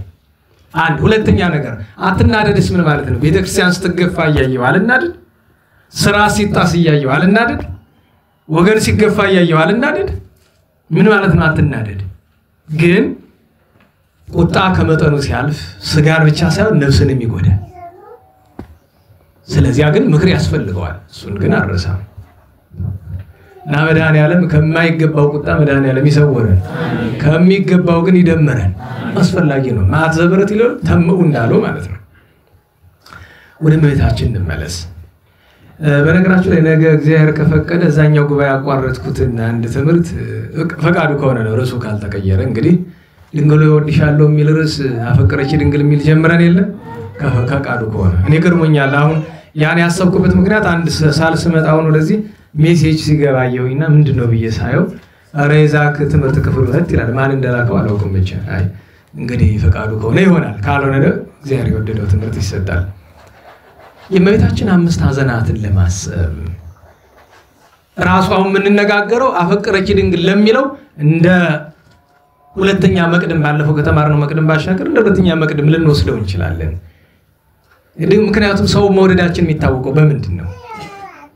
አንድ ሁለተኛ ነገር አትናደድስ ምን ማለት ነው? ቤተክርስቲያን ስትገፋ እያየሁ አልናደድ? ስራ ሲጣስ እያየሁ አልናደድ? ወገን ሲገፋ እያየሁ አልናደድ? ምን ማለት ነው አትናደድ? ግን ቁጣ ከመጠኑ ሲያልፍ ስጋን ብቻ ሳይሆን ነፍስንም ይጎዳል። ስለዚህ ግን ምክር ያስፈልገዋል። እሱን ግን አረሳም እና መድኃኔዓለም ከማይገባው ቁጣ መድኃኔዓለም ይሰውረን፣ ከሚገባው ግን ይደምረን። አስፈላጊ ነው። ማዕት ዘበረት ይላል ተመው እንዳለው ማለት ነው። ወደ እመቤታችን እንመለስ። በነገራችሁ ላይ ነገ እግዚአብሔር ከፈቀደ እዛኛው ጉባኤ አቋረጥኩትና አንድ ትምህርት ፈቃዱ ከሆነ ነው ርዕሱ ካልተቀየረ እንግዲህ ድንግል ይወድሻለሁ የሚል ርዕስ አፈቀረች ድንግል የሚል ጀምረን የለ ከፈቃዱ ከሆነ እኔ ገርሞኛል። አሁን ያን ያሰብኩበት ምክንያት አንድ ሳልስመጣ አሁን ወደዚህ ሜሴጅ ሲገባየውና ምንድነው ብዬ ሳየው ሬዛክ ትምህርት ክፍል 2 ይላል። ማን እንደላከው አላውቅም ብቻ አይ እንግዲህ ፈቃዱ ከሆነ ይሆናል፣ ካልሆነ እግዚአብሔር የወደደው ትምህርት ይሰጣል። የእመቤታችን 5 ሐዘናትን ለማሰብ ራሷው የምንነጋገረው አፈቀረች ድንግል ለሚለው እንደ ሁለተኛ መቅደም ባለፈው ከተማርነው መቅደም ባሻገር እንደ ሁለተኛ መቅደም ልንወስደው እንችላለን። ምክንያቱም ሰው መውደዳችን የሚታወቀው በምንድን ነው?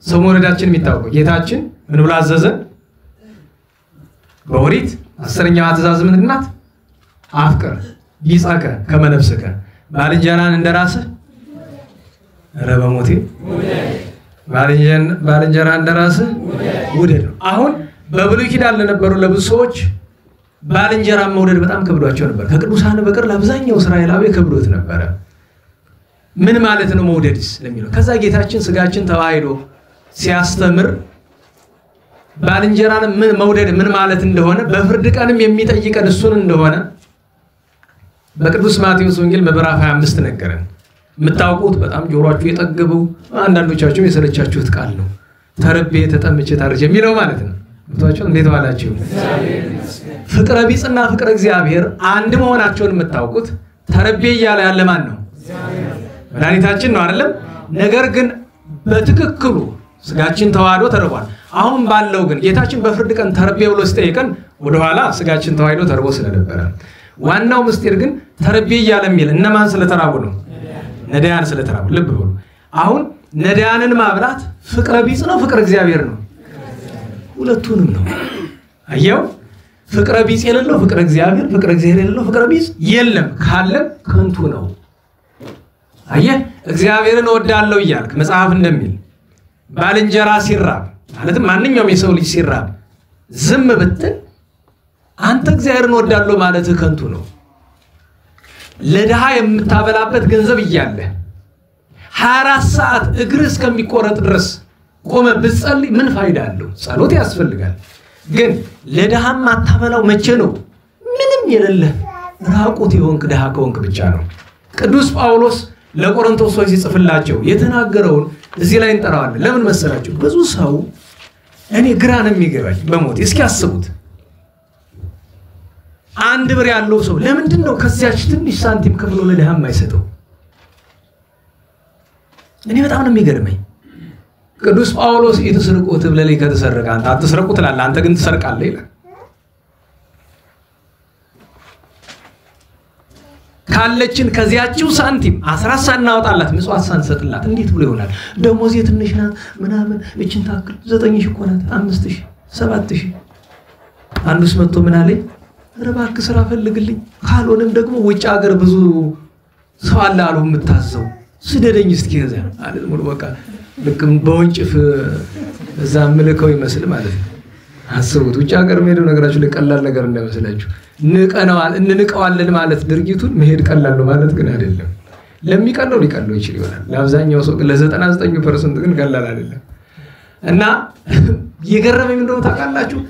ሰው መውደዳችን የሚታወቀው ጌታችን ምን ብሎ አዘዘን? በኦሪት 10ኛው ትእዛዝ ምንድን ናት? አፍቅር ቢጸከ ከመ ነፍስከ፣ ባልንጀራን እንደራስህ ረበሞቴ ባልንጀራን እንደራስህ ውደድ ነው። አሁን በብሉይ ኪዳን ለነበሩ ለብዙ ሰዎች ባልንጀራን መውደድ በጣም ከብዷቸው ነበር። ከቅዱሳን በቀር ለአብዛኛው እስራኤላዊ ከብዶት ነበረ። ምን ማለት ነው መውደድስ ለሚለው ከዛ ጌታችን ስጋችን ተዋህዶ ሲያስተምር ባልንጀራን መውደድ ምን ማለት እንደሆነ በፍርድ ቀንም የሚጠይቀን እሱን እንደሆነ በቅዱስ ማቴዎስ ወንጌል ምዕራፍ 25 ነገረን። የምታውቁት በጣም ጆሮአችሁ የጠገበው አንዳንዶቻችሁ የሰለቻችሁት ቃል ነው። ተርቤ ተጠምቼ ታርጄ የሚለው ማለት ነው። ብታችሁ እንዴት ዋላችሁ? ፍቅረ ቢጽና ፍቅረ እግዚአብሔር አንድ መሆናቸውን የምታውቁት ተርቤ እያለ ያለ ማን ነው? መድኃኒታችን ነው አይደለም? ነገር ግን በትክክሉ ስጋችን ተዋህዶ ተርቧል። አሁን ባለው ግን ጌታችን በፍርድ ቀን ተርቤ ብሎ ሲጠይቀን ወደኋላ ስጋችን ተዋህዶ ተርቦ ስለነበረ ዋናው ምስጢር ግን ተርቤ እያለ የሚል እነማን ስለተራቡ ነው? ነዳያን ስለተራቡ። ልብ በሉ። አሁን ነዳያንን ማብላት ፍቅረ ቢጽ ነው ፍቅረ እግዚአብሔር ነው? ሁለቱንም ነው። አየው፣ ፍቅረ ቢጽ የሌለው ፍቅረ እግዚአብሔር፣ ፍቅረ እግዚአብሔር የሌለው ፍቅረ ቢጽ የለም። ካለ ከንቱ ነው። አየ፣ እግዚአብሔርን ወዳለው ይያልክ መጽሐፍ እንደሚል ባልንጀራ ሲራብ ማለትም ማንኛውም የሰው ልጅ ሲራብ ዝም ብትል አንተ እግዚአብሔርን ወዳለው ማለት ከንቱ ነው። ለድሃ የምታበላበት ገንዘብ እያለ 24 ሰዓት እግር እስከሚቆረጥ ድረስ ቆመ ብትጸልይ ምን ፋይዳ አለው? ጸሎት ያስፈልጋል። ግን ለድሃም ማታበላው መቼ ነው? ምንም የሌለ ራቁት የሆንክ ድሃ ከሆንክ ብቻ ነው። ቅዱስ ጳውሎስ ለቆሮንቶስ ሰዎች ሲጽፍላቸው የተናገረውን እዚህ ላይ እንጠራዋለን። ለምን መሰላችሁ? ብዙ ሰው እኔ ግራ ነው የሚገባኝ በሞት እስኪ አስቡት። አንድ ብር ያለው ሰው ለምንድን ነው ከዚያች ትንሽ ሳንቲም ከፍሎ ለድሃ የማይሰጠው? እኔ በጣም ነው የሚገርመኝ። ቅዱስ ጳውሎስ ኢትስርቁ ትብለሊ ከተሰረቀ አንተ አትስረቁ ትላለህ፣ አንተ ግን ትሰርቃለህ ይላል። ካለችን ከዚያችው ሳንቲም 10 ሳናወጣላት ምጽዋት ሳንሰጥላት እንዴት ብሎ ይሆናል? ደሞዝ የትንሽ ናት ምናምን እቺን ታክል 9000 እኮ ናት 5000 7000 አንዱስ መጥቶ ምን አለኝ ረባክ ስራ ፈልግልኝ ካልሆነም ደግሞ ውጭ ሀገር ብዙ ሰው አለ አሉ የምታዘው ስደደኝ እስኪ ከዛ አለ ሙሉ በቃ ልክም በወንጭፍ እዛ ምልከው ይመስል ማለት ነው አስቡት ውጭ ሀገር መሄድ ነገራችሁ ለቀላል ነገር እንደመስላችሁ እንንቀዋለን ማለት ድርጊቱን መሄድ ቀላል ነው ማለት ግን አይደለም ለሚቀለው ሊቀለው ይችላል ለአብዛኛው ሰው ለ99% ግን ቀላል አይደለም እና የገረመኝ እንደው ታውቃላችሁ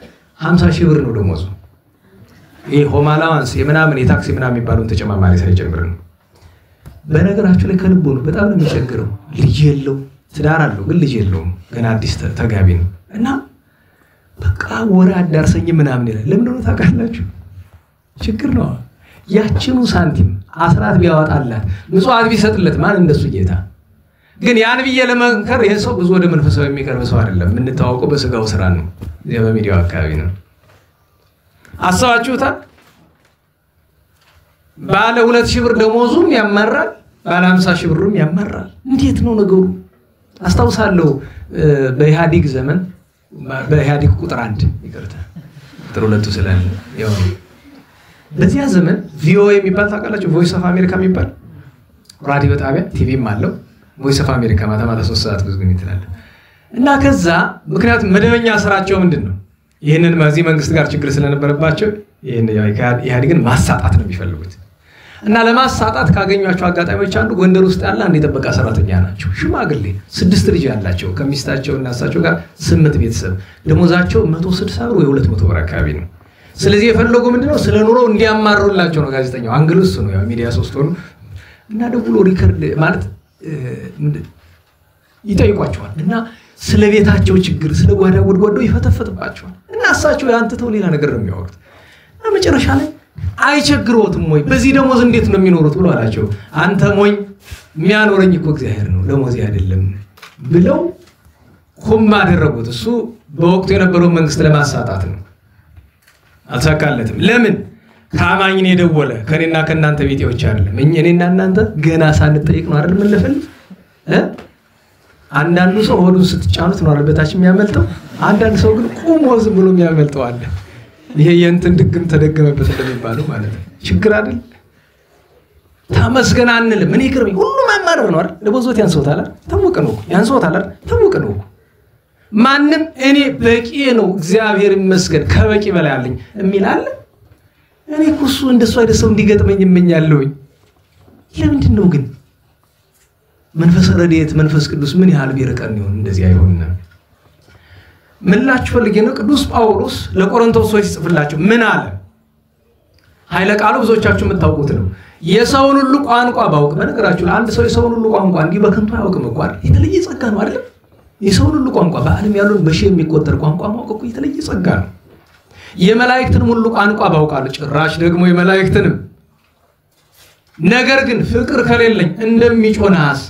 50,000 ብር ነው ደሞዙ ይሄ ሆም አላዋንስ የምናምን የታክሲ ምናምን የሚባለውን ተጨማማሪ ሳይጨምር ነው በነገራችሁ ላይ ከልቦ ነው በጣም ነው የሚቸግረው ልጅ የለው ትዳር አለው ግን ልጅ የለውም ገና አዲስ ተጋቢ ነው እና በቃ ወራ አዳርሰኝ ምናምን ይላል ለምን ነው ታውቃላችሁ ችግር ነው ያቺኑ ሳንቲም አስራት ቢያወጣላት ምጽዋት ቢሰጥለት ማን እንደሱ ጌታ ግን ያን ብዬ ለመንከር ይሄ ሰው ብዙ ወደ መንፈሳው የሚቀርብ ሰው አይደለም ምን ተዋውቀው በስጋው ስራ ነው በሚዲያው አካባቢ ነው አሳዋችሁታ ባለ 2000 ብር ደሞዙም ያማራል ባለ 50,000 ብሩም ያማራል እንዴት ነው ነገሩ አስተውሳለሁ በኢህአዲግ ዘመን በኢህአዲግ ቁጥር 1 ይቅርታ ቁጥር 2 ስላለ ያው በዚያ ዘመን ቪኦኤ የሚባል ታውቃላችሁ ቮይስ ኦፍ አሜሪካ የሚባል ራዲዮ ጣቢያ ቲቪም አለው ቮይስ ኦፍ አሜሪካ ማታ 3 ሰዓት ብዙ ግን ይተላል እና ከዛ ምክንያቱም መደበኛ ስራቸው ምንድነው ይሄንን ማዚ መንግስት ጋር ችግር ስለነበረባቸው ይሄን ኢህአዲግን ማሳጣት ነው የሚፈልጉት እና ለማሳጣት ካገኙአቸው አጋጣሚዎች አንዱ ጎንደር ውስጥ ያለ አንድ የጠበቃ ሰራተኛ ናቸው ሽማግሌ 6 ልጅ ያላቸው ከሚስታቸውና እሳቸው ጋር 8 ቤተሰብ ደሞዛቸው 160 ብር ወይ 200 ብር አካባቢ ነው ስለዚህ የፈለጉ ምንድነው ስለ ኑሮ እንዲያማሩላቸው ነው ጋዜጠኛው አንግሉስ ነው ያው ሚዲያ 3 ሆኖ እና ደውሎ ሪከርድ ማለት ይጠይቋቸዋል እና ስለ ቤታቸው ችግር ስለ ጓዳ ጉድጓዶ ይፈተፈትባቸዋል እና እሳቸው ያንተተው ሌላ ነገር ነው የሚያወሩት እና መጨረሻ ላይ አይቸግሮትም ወይ በዚህ ደሞዝ እንዴት ነው የሚኖሩት ብሎ አላቸው አንተ ሞኝ የሚያኖረኝ እኮ እግዚአብሔር ነው ደሞዝ አይደለም ብለው ኮማ አደረጉት እሱ በወቅቱ የነበረው መንግስት ለማሳጣት ነው አልተሳካለትም ለምን ካማኝን የደወለ ከኔና ከናንተ ቤቴዎች አይደለም እኔና እናንተ ገና ሳንጠይቅ ነው አይደል ምን ለፈልፍ አንዳንዱ ሰው ሆዱን ስትጫኑት ነው አለበታች የሚያመልጠው አንዳንድ ሰው ግን ቆሞ ዝም ብሎ የሚያመልጠው አለ ይሄ የእንትን ድግም ተደገመበት እንደሚባለው ማለት ነው ችግር አይደል ተመስገን አንልም ምን ይቅርብ ሁሉም አማረር ነው አይደል ደሞዞት ያንሶታል ተሞቀ ነው ያንሶታል ተሞቀ ነው ማንንም እኔ በቂ ነው እግዚአብሔር ይመስገን ከበቂ በላይ አለኝ የሚላል እኔ ኩሱ እንደሱ አይደሰው እንዲገጥመኝ እመኛለሁኝ ለምንድን ነው ግን መንፈስ ረድኤት መንፈስ ቅዱስ ምን ያህል ቢርቀን ነው እንደዚህ አይሆንና ምን ላችሁ ፈልጌ ነው ቅዱስ ጳውሎስ ለቆሮንቶስ ሰዎች ጽፍላቸው ምን አለ ኃይለ ቃሉ ብዙዎቻችሁ የምታውቁት ነው የሰውን ሁሉ ቋንቋ ባውቅ በነገራችሁ አንድ ሰው የሰውን ሁሉ ቋንቋ እንዲህ በከንቱ አያውቅም እኮ አይደል የተለየ ጸጋ ነው አይደል የሰውን ሁሉ ቋንቋ በዓለም ያለውን በሺ የሚቆጠር ቋንቋ ማወቅ እኮ የተለየ ጸጋ ነው የመላእክትን ሁሉ ቋንቋ ባውቃለሁ ጭራሽ ደግሞ የመላእክትንም ነገር ግን ፍቅር ከሌለኝ እንደሚጮናስ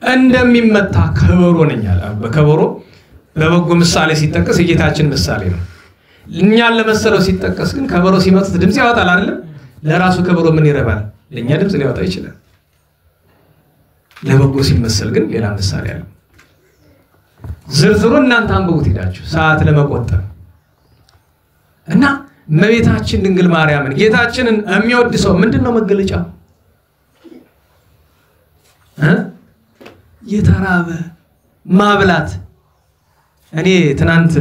እንደሚመታ ከበሮ ነኛል በከበሮ በበጎ ምሳሌ ሲጠቀስ የጌታችን ምሳሌ ነው እኛን ለመሰለው ሲጠቀስ ግን ከበሮ ሲመጣ ድምጽ ያወጣል አይደል ለራሱ ከበሮ ምን ይረባል ለኛ ድምጽ ሊያወጣ ይችላል ለበጎ ሲመሰል ግን ሌላ ምሳሌ አለ ዝርዝሩን እናንተ አንብቡት ሄዳችሁ ሰዓት ለመቆጠብ እና መቤታችን ድንግል ማርያምን ጌታችንን የሚወድ ሰው ምንድነው መገለጫው የተራበ ማብላት እኔ ትናንት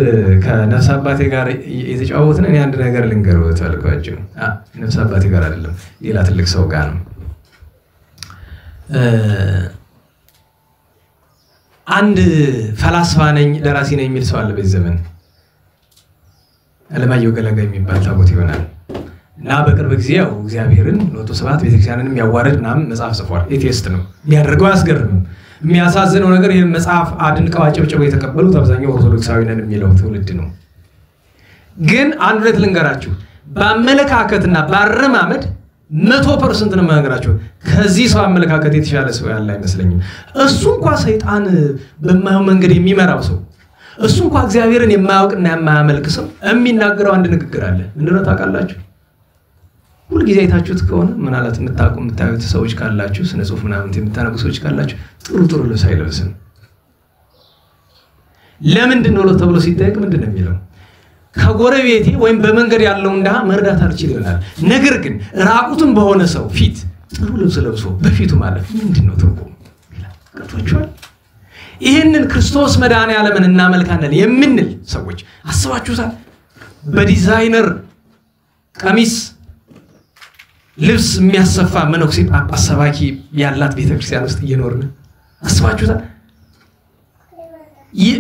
ከነፍስ አባቴ ጋር የተጫወትን እኔ አንድ ነገር ልንገረው ተልኳችሁ ነፍስ አባቴ ጋር አይደለም ሌላ ትልቅ ሰው ጋር ነው አንድ ፈላስፋ ነኝ ደራሲ ነኝ የሚል ሰው አለ በዚህ ዘመን አለማየሁ ገላጋይ የሚባል ታቦት ይሆናል እና በቅርብ ጊዜ ያው እግዚአብሔርን ሎቶ ሰባት ቤተክርስቲያንንም ያዋረድ ምናምን መጽሐፍ ጽፏል ኤቲስት ነው የሚያደርገው አስገርምም የሚያሳዝነው ነገር ይሄን መጽሐፍ አድንቀው አጨብጭበው የተቀበሉት አብዛኛው ኦርቶዶክሳዊ ነን የሚለው ትውልድ ነው ግን አንድ ሁለት ልንገራችሁ በአመለካከትና ባረማመድ 100% ነው ማገራችሁ ከዚህ ሰው አመለካከት የተሻለ ሰው ያለ አይመስለኝም እሱ እንኳን ሰይጣን በማየው መንገድ የሚመራው ሰው እሱ እንኳን እግዚአብሔርን የማያውቅና የማያመልክ ሰው የሚናገረው አንድ ንግግር አለ ምንድነው ታውቃላችሁ ሁሉ ጊዜ አይታችሁት ከሆነ ምናልባት የምታዩት ሰዎች ካላችሁ ስነ ጽሁፍ ምናምን የምታነቡ ሰዎች ካላችሁ ጥሩ ልብስ አይለብስም። ለምንድን ነው ተብሎ ሲጠየቅ ምንድን ነው የሚለው? ከጎረቤቴ ወይም በመንገድ ያለውን ድሃ መርዳት አልችል ይላል። ነገር ግን ራቁትን በሆነ ሰው ፊት ጥሩ ልብስ ለብሶ በፊቱ ማለት ምንድን ነው ትርጉሙ? ገብቷችኋል? ይህንን ክርስቶስ መድኃኔዓለምን እናመልካለን የምንል ሰዎች አስባችሁታል? በዲዛይነር ቀሚስ ልብስ የሚያሰፋ መነኩሴ ጳጳስ ሰባኪ ያላት ቤተክርስቲያን ውስጥ እየኖርን አስባችሁታል?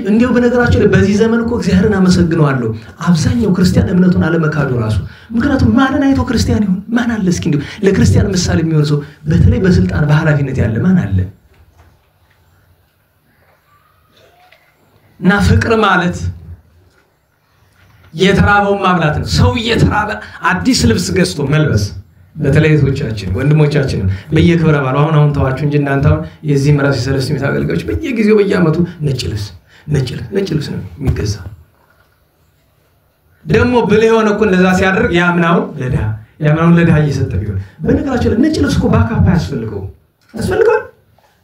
እንዲያው በነገራችን ላይ በዚህ ዘመን እኮ እግዚአብሔርን አመሰግነዋለሁ አብዛኛው ክርስቲያን እምነቱን አለመካዱ ራሱ። ምክንያቱም ማንን አይቶ ክርስቲያን ይሁን? ማን አለ እስኪ እንዲሁ ለክርስቲያን ምሳሌ የሚሆን ሰው በተለይ በስልጣን በኃላፊነት ያለ ማን አለ? እና ፍቅር ማለት የተራበውን ማብላት ነው። ሰው እየተራበ አዲስ ልብስ ገዝቶ መልበስ። በተለይ እህቶቻችን ወንድሞቻችን በየክብረ በዓሉ አሁን ተዋችሁ እንጂ እናንተ አሁን የዚህ ምራስ ሰለስት የሚታገልጋዎች በየጊዜው በየአመቱ ነጭ ልብስ ነው የሚገዛ። ደግሞ ብለህ የሆነ እኮ እንደዛ ሲያደርግ ያምናውን ለድሃ እየሰጠ ቢሆን በነገራችን ላይ ነጭ ልብስ እኮ ባካፓ ያስፈልጋል።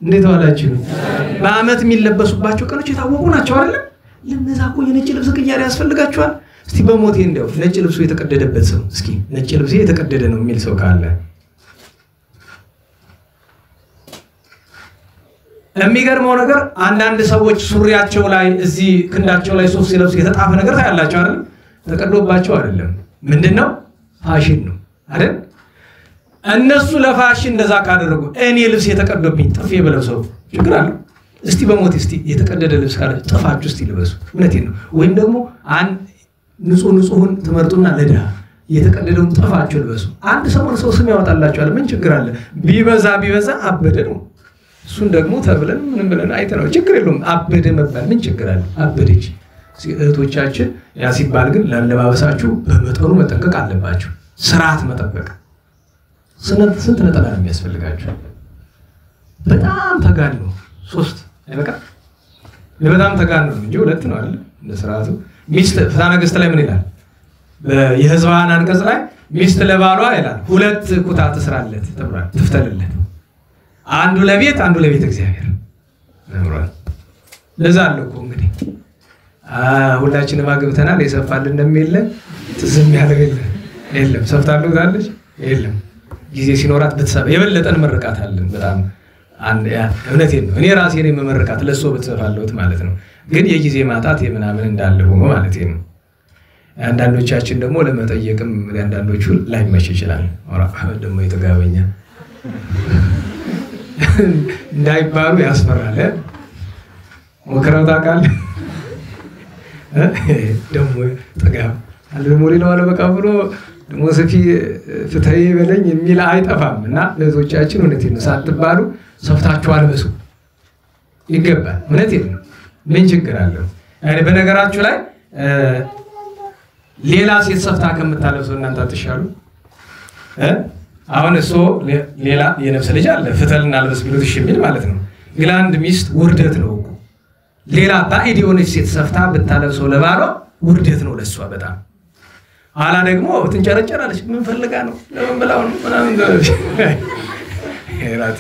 እንዴት ዋላችሁ? በአመት የሚለበሱባቸው ቀኖች የታወቁ ናቸው አይደል? ለነዛ እኮ የነጭ ልብስ ቅያሬ ያስፈልጋቸዋል። እስቲ በሞቴ እንደው ነጭ ልብሱ የተቀደደበት ሰው እስኪ ነጭ ልብስ የተቀደደ ነው የሚል ሰው ካለ የሚገርመው ነገር አንዳንድ ሰዎች ሱሪያቸው ላይ እዚህ ክንዳቸው ላይ ሱፍ ሲለብሱ የተጣፈ ነገር ታያላችሁ አይደል? ተቀዶባቸው አይደለም። ምንድነው? ፋሽን ነው አይደል? እነሱ ለፋሽን እንደዛ ካደረጉ እኔ ልብስ የተቀደደብኝ ጥፌ ብለው ሰው ችግር አለ? እስቲ በሞቴ እስቲ የተቀደደ ልብስ ካለ ጥፋችሁ እስቲ ልበሱ። እውነቴን ነው። ወይም ደግሞ ንጹህን ትመርጡና ለድሃ የተቀደደውን ጥፋችሁ ልበሱ። አንድ ሰሞን ሰው ስም ያወጣላችኋል። ምን ችግር አለ? ቢበዛ አበደ ነው። እሱን ደግሞ ተብለን ምን ብለን አይተነው ችግር የለውም። አበደ መባል ምን ችግር አለ? አበደች። እህቶቻችን ያ ሲባል ግን ለአለባበሳችሁ በመጠኑ መጠንቀቅ አለባችሁ። ስርዓት መጠበቅ። ስንት ነጠላ ነው የሚያስፈልጋችሁ? በጣም ተጋን ነው 3 አይበቃ? በጣም ተጋን ነው እንጂ 2 ነው አይደል? እንደ ስርዓቱ ሚስት ፍትሐ ነገሥት ላይ ምን ይላል? የሕዝባውያን አንቀጽ ላይ ሚስት ለባሏ ይላል 2 ኩታ ትስራለት ተብሏል፣ ትፍተልለት። አንዱ ለቤት አንዱ ለቤተ እግዚአብሔር ነብሯል። ለዛ አለው እኮ እንግዲህ ሁላችንም አግብተናል የሰፋልን እንደሚል ትዝም ያደርገል የለም። ሰፍታለሁ ታለች የለም። ጊዜ ሲኖራት ብትሰፋ የበለጠን መረቃት አለን። በጣም እውነቴን ነው። እኔ ራሴ ነኝ መመረቃት ለሶ ብትሰፋለሁት ማለት ነው። ግን የጊዜ ማጣት የምናምን እንዳለ ሆኖ ማለት ነው። አንዳንዶቻችን ደግሞ ለመጠየቅም አንዳንዶቹ ላይመች ይችላል። ደግሞ የተጋበኛ እንዳይባሉ ያስፈራል። ሞክረው ታውቃለህ? ደግሞ ጥጋብ አንድ ደግሞ ሌላው አለ በቃ ብሎ ደግሞ ሰፊ ፍትሃዊ በለኝ የሚል አይጠፋም። እና ለዞቻችን እውነቴን ነው ሳትባሉ ሰፍታችሁ አልበሱ ይገባል። እውነቴን ነው። ምን ችግር አለው? በነገራችሁ ላይ ሌላ ሴት ሰፍታ ከምታለብሰው እናንተ አትሻሉ? አሁን እሱ ሌላ የነፍስ ልጅ አለ ፍተልና አልበስ ቢሉት እሺ የሚል ማለት ነው። ግን አንድ ሚስት ውርደት ነው እኮ። ሌላ ባዕድ የሆነች ሴት ሰፍታ ብታለብሰው ለባሏ ውርደት ነው ለሷ በጣም። ኋላ ደግሞ ትንጨረጨራለች። ምን ፈልጋ ነው? ለምን ብላው ነው? ምናምን ሄራቲ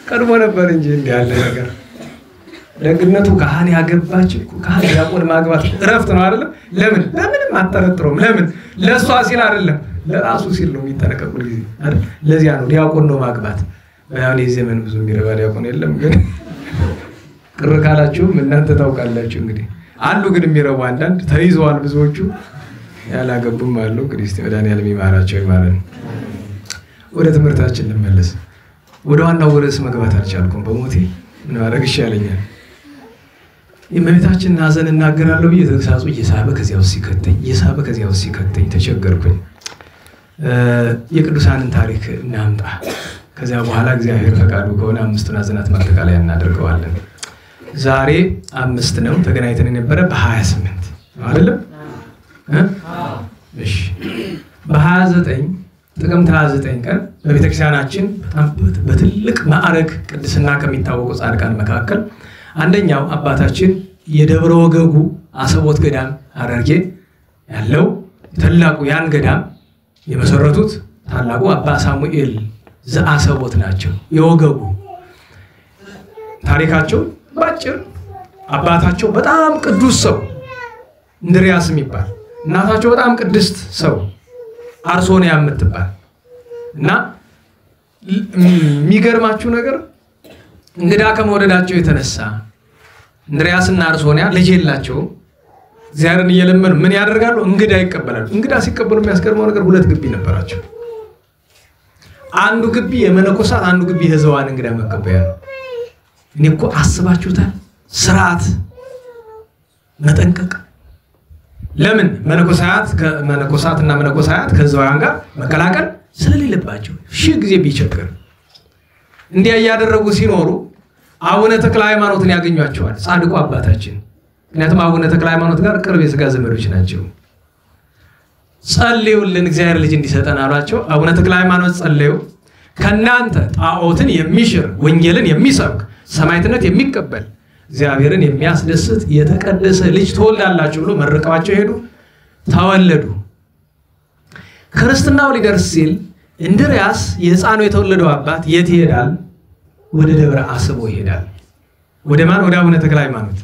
ቀድሞ ነበር እንጂ እንዲህ ያለ ነገር ደግነቱ ካህን ያገባች እኮ ካህን ያቆን ማግባት እረፍት ነው አይደል? ለምን ለምንም አጠረጥሮም። ለምን ለሷ ሲል አይደለም ለራሱ ሲል ነው የሚጠነቀቁ ጊዜ አይደል? ለዚያ ነው ዲያቆን ነው ማግባት። ያው ለዚህ ዘመን ብዙ የሚረባ ዲያቆን የለም። ግን ቅር ካላችሁም እናንተ ታውቃላችሁ። እንግዲህ አሉ ግን የሚረቡ አንዳንድ ተይዘዋል። ብዙዎቹ ያላገቡም አሉ። እንግዲህ እስቲ መድኃኒዓለም ይማራቸው ይማረን። ወደ ትምህርታችን እንመለስ። ወደ ዋናው ርዕስ መግባት አልቻልኩም በሞቴ ምን ማድረግ ይሻለኛል? የእመቤታችንን ሐዘን እናገራለሁ ብዬ ተግሳጹ እየሳበ ከዚያው ሲከተኝ ተቸገርኩኝ። የቅዱሳንን ታሪክ እናምጣ። ከዚያ በኋላ እግዚአብሔር ፈቃዱ ከሆነ 5ቱን ሐዘናት ማጠቃለያ እናደርገዋለን። ዛሬ 5 ነው ተገናኝተን የነበረ በ28 አይደለም? እሺ በ29 ጥቅምት 29 ቀን በቤተክርስቲያናችን በጣም በትልቅ ማዕረግ ቅድስና ከሚታወቁ ጻድቃን መካከል አንደኛው አባታችን የደብረ ወገጉ አሰቦት ገዳም ሐረርጌ ያለው ታላቁ ያን ገዳም የመሰረቱት ታላቁ አባ ሳሙኤል ዘአሰቦት ናቸው የወገጉ ታሪካቸው ባጭር አባታቸው በጣም ቅዱስ ሰው እንድሪያስ የሚባል እናታቸው በጣም ቅድስት ሰው አርሶንያ የምትባል እና የሚገርማችሁ ነገር እንግዳ ከመወደዳቸው የተነሳ እንድሪያስና አርሶንያ ልጅ የላቸው እግዚአብሔርን እየለመኑ ምን ያደርጋሉ እንግዳ ይቀበላሉ እንግዳ ሲቀበሉ የሚያስገርመው ነገር ሁለት ግቢ ነበራቸው አንዱ ግቢ የመነኮሳት አንዱ ግቢ የሕዝባን እንግዳ መቀበያ ነው እኔ እኮ አስባችሁታል ስርዓት መጠንቀቅ ለምን መነኮሳትና መነኮሳት ከሕዝባን ጋር መቀላቀል ስለሌለባቸው ሺህ ጊዜ ቢቸገር እንዲያ ያደረጉ ሲኖሩ አቡነ ተክለ ሃይማኖትን ያገኟቸዋል ጻድቁ አባታችን ምክንያቱም አቡነ ተክለ ሃይማኖት ጋር ቅርብ የሥጋ ዘመዶች ናቸው ጸልዩልን እግዚአብሔር ልጅ እንዲሰጠን አሏቸው አቡነ ተክለ ሃይማኖት ጸልዩ ከናንተ ጣዖትን የሚሽር ወንጌልን የሚሰብክ ሰማዕትነት የሚቀበል እግዚአብሔርን የሚያስደስት የተቀደሰ ልጅ ተወልዳላችሁ ብሎ መርቀዋቸው ሄዱ ተወለዱ ክርስትናው ሊደርስ ሲል እንድሪያስ የሕፃኑ የተወለደው አባት የት ይሄዳል ወደ ደብረ አስቦ ይሄዳል ወደ ማን ወደ አቡነ ተክለ ሃይማኖት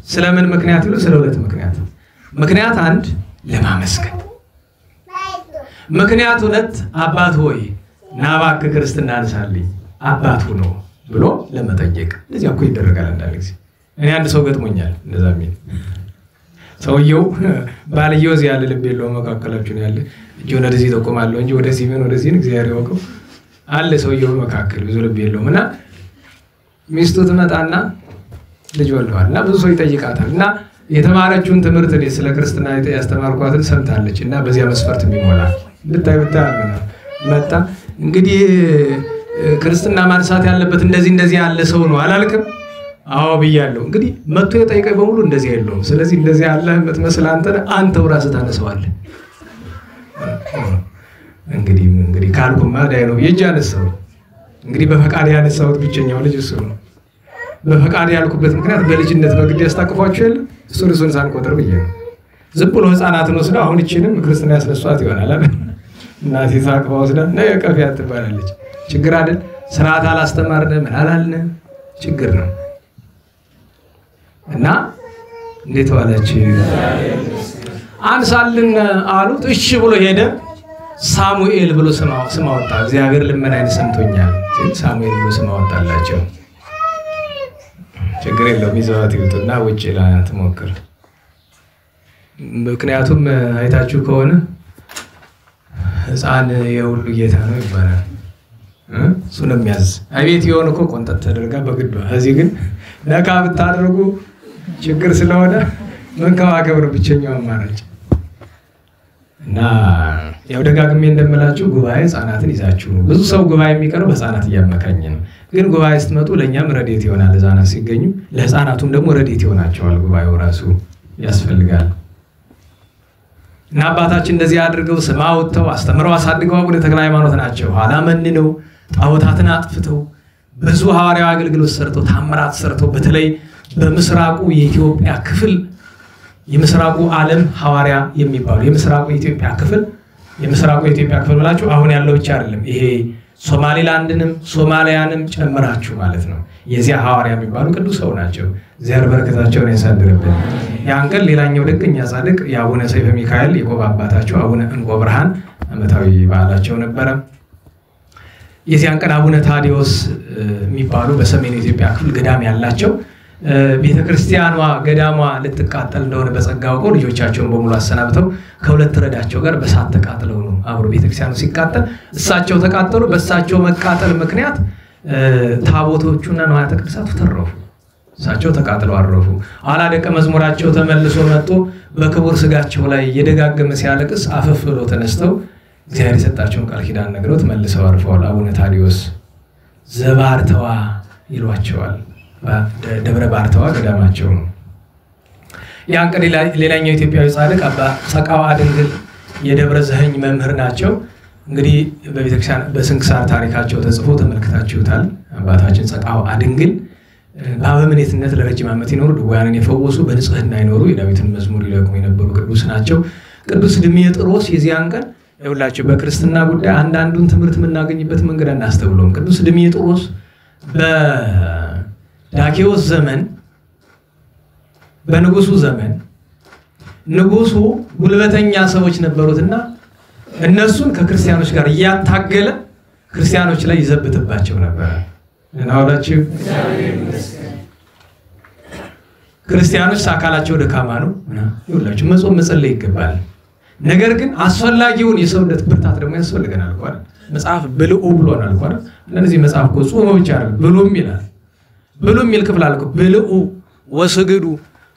ስለምን ምክንያት ይሉ ስለ ሁለት ምክንያት አንድ ለማመስገን ምክንያት ሁለት አባት ሆይ ናባክ ክርስትና አንሳልኝ አባቱ ነው ብሎ ለመጠየቅ እንደዚህ እኮ ይደረጋል አንዳንዴ እኔ አንድ ሰው ገጥሞኛል እንደዛ የሚል ሰውየው ባልየው እዚህ ያለ ልብ የለውም መካከላችሁ ነው ያለ እጁ ወደዚህ ተቆማለሁ እንጂ ወደዚህ ምን ወደዚህ እግዚአብሔር ያውቀው አለ ሰውየው መካከል ብዙ ልብ የለውም እና ሚስቱ ትመጣና ልጅ ወልደዋልና ብዙ ሰው ይጠይቃታል እና የተማረችውን ትምህርት እኔ ስለ ክርስትና ያስተማርኳትን ሰምታለች እና በዚያ መስፈርት የሚሞላ ብታይ መጣ እንግዲህ ክርስትና ማንሳት ያለበት እንደዚህ ያለ ሰው ነው አላልክም አዎ ብያለሁ እንግዲህ መጥቶ የጠይቀኝ በሙሉ እንደዚህ አይደለም ስለዚህ እንደዚህ ያለ መትመስል አንተው ራስህ ታነሳዋለህ እንግዲህ ካልኩማ ዳይ ነው የጃነሰው እንግዲህ በፈቃድ ያነሳውት ብቸኛው ልጅ እሱ ነው በፈቃድ ያልኩበት ምክንያት በልጅነት በግድ ያስታቅፏቸው የለ እሱን ሳንቆጥር ብዬ ነው ዝም ብሎ ሕፃናትን ወስደው አሁን እቺንም ክርስትና ያስነሷት ይሆናል አይደል እናቴ ታቅፋ ወስዳ ነው የቀፊያ ትባላለች ችግር አይደል ስርዓት አላስተማርንም አላልንም ችግር ነው እና እንዴት ዋላች አንሳልን አሉት እሺ ብሎ ሄደ ሳሙኤል ብሎ ስም አወጣ እግዚአብሔር ልመናዬን ሰምቶኛል ሳሙኤል ብሎ ስም አወጣላቸው ችግር የለውም ይዘዋት ይውጡና ውጪ ላይ አትሞክር ምክንያቱም አይታችሁ ከሆነ ሕፃን የሁሉ ጌታ ነው ይባላል እሱንም ያዝ አቤት የሆነ እኮ ቆንጠጥ ተደርጋ በግዷ እዚህ ግን ነካ ብታደርጉ ችግር ስለሆነ መንከባከብ ነው ብቸኛው አማራጭ እና ያው ደጋግሜ እንደምላችሁ ጉባኤ ሕፃናትን ይዛችሁ ነው ብዙ ሰው ጉባኤ የሚቀርበው በሕፃናት እያመካኝ ነው ግን ጉባኤ ስትመጡ ለኛም ረድኤት ይሆናል ሕፃናት ሲገኙ ለሕፃናቱም ደግሞ ረድኤት ይሆናቸዋል ጉባኤው ራሱ ያስፈልጋል እና አባታችን እንደዚህ አድርገው ስም አውጥተው አስተምረው አሳድገው አቡነ ተክለ ሃይማኖት ናቸው ኋላ መንነው ጣዖታትን አጥፍተው ብዙ ሐዋርያዊ አገልግሎት ሰርተው ታምራት ሰርተው በተለይ በምስራቁ የኢትዮጵያ ክፍል የምስራቁ ዓለም ሐዋርያ የሚባሉ የምስራቁ የኢትዮጵያ ክፍል ማለት አሁን ያለው ብቻ አይደለም ይሄ ሶማሊላንድንም ሶማሊያንም ጨምራችሁ ማለት ነው የዚያ ሐዋርያ የሚባሉ ቅዱስ ሰው ናቸው እግዚአብሔር በረከታቸውን ያሳድርብን ያን ቀን ሌላኛው ደገኛ ጻድቅ የአቡነ ሰይፈ ሚካኤል የቆብ አባታቸው አቡነ እንቆ ብርሃን ዓመታዊ በዓላቸው ነበረ የዚያን ቀን አቡነ ታዲዮስ የሚባሉ በሰሜን ኢትዮጵያ ክፍል ገዳም ያላቸው ቤተክርስቲያኗ ገዳሟ ልትቃጠል እንደሆነ በጸጋው ቆ ልጆቻቸውን በሙሉ አሰናብተው ከሁለት ረዳቸው ጋር በሳት ተቃጥለው ነው አብሮ ቤተክርስቲያኑ ሲቃጠል እሳቸው ተቃጠሉ በእሳቸው መቃጠል ምክንያት ታቦቶቹና ንዋያተ ቅድሳቱ ተረፉ እሳቸው ተቃጥለው አረፉ ኋላ ደቀ መዝሙራቸው ተመልሶ መጥቶ በክቡር ስጋቸው ላይ የደጋገመ ሲያለቅስ አፈፍ ብለው ተነስተው እግዚአብሔር የሰጣቸውን ቃል ኪዳን ነግረው ተመልሰው አርፈዋል አቡነ ታዲዮስ ዘባርተዋ ይሏቸዋል ደብረ ባርተዋ ገዳማቸው ነው ያን ቀን ሌላኛው ኢትዮጵያዊ ጻድቅ አባ ጸቃዋ ድንግል የደብረ ዘህኝ መምህር ናቸው እንግዲህ በቤተክርስቲያን በስንክሳር ታሪካቸው ተጽፎ ተመልክታችሁታል አባታችን ጸቃዋ ድንግል በአበምኔትነት ለረጅም ዓመት ይኖሩ ድውያንን የፈወሱ በንጽህና ይኖሩ የዳዊትን መዝሙር ይለቁ የነበሩ ቅዱስ ናቸው ቅዱስ ድሜጥሮስ የዚያን ቀን ይኸውላችሁ በክርስትና ጉዳይ አንዳንዱን ትምህርት የምናገኝበት መንገድ እናስተውለውም። ቅዱስ ድሜጥሮስ በዳኪዎስ ዘመን በንጉሱ ዘመን ንጉሱ ጉልበተኛ ሰዎች ነበሩትና እነሱን ከክርስቲያኖች ጋር እያታገለ ክርስቲያኖች ላይ ይዘብትባቸው ነበር። እናውላችሁ ክርስቲያኖች አካላቸው ደካማ ነው ይውላችሁ መጾም መጸለይ ይገባል። ነገር ግን አስፈላጊውን የሰውነት ብርታት ደግሞ ያስፈልገናል እንኳን መጽሐፍ ብልኡ ብሎናል እንኳን እነዚህ መጽሐፍ እኮ ጾም ብቻ አይደለም ብሉም ይላል። ብሉም ይል ክፍል አልኩ ብልኡ ወስግዱ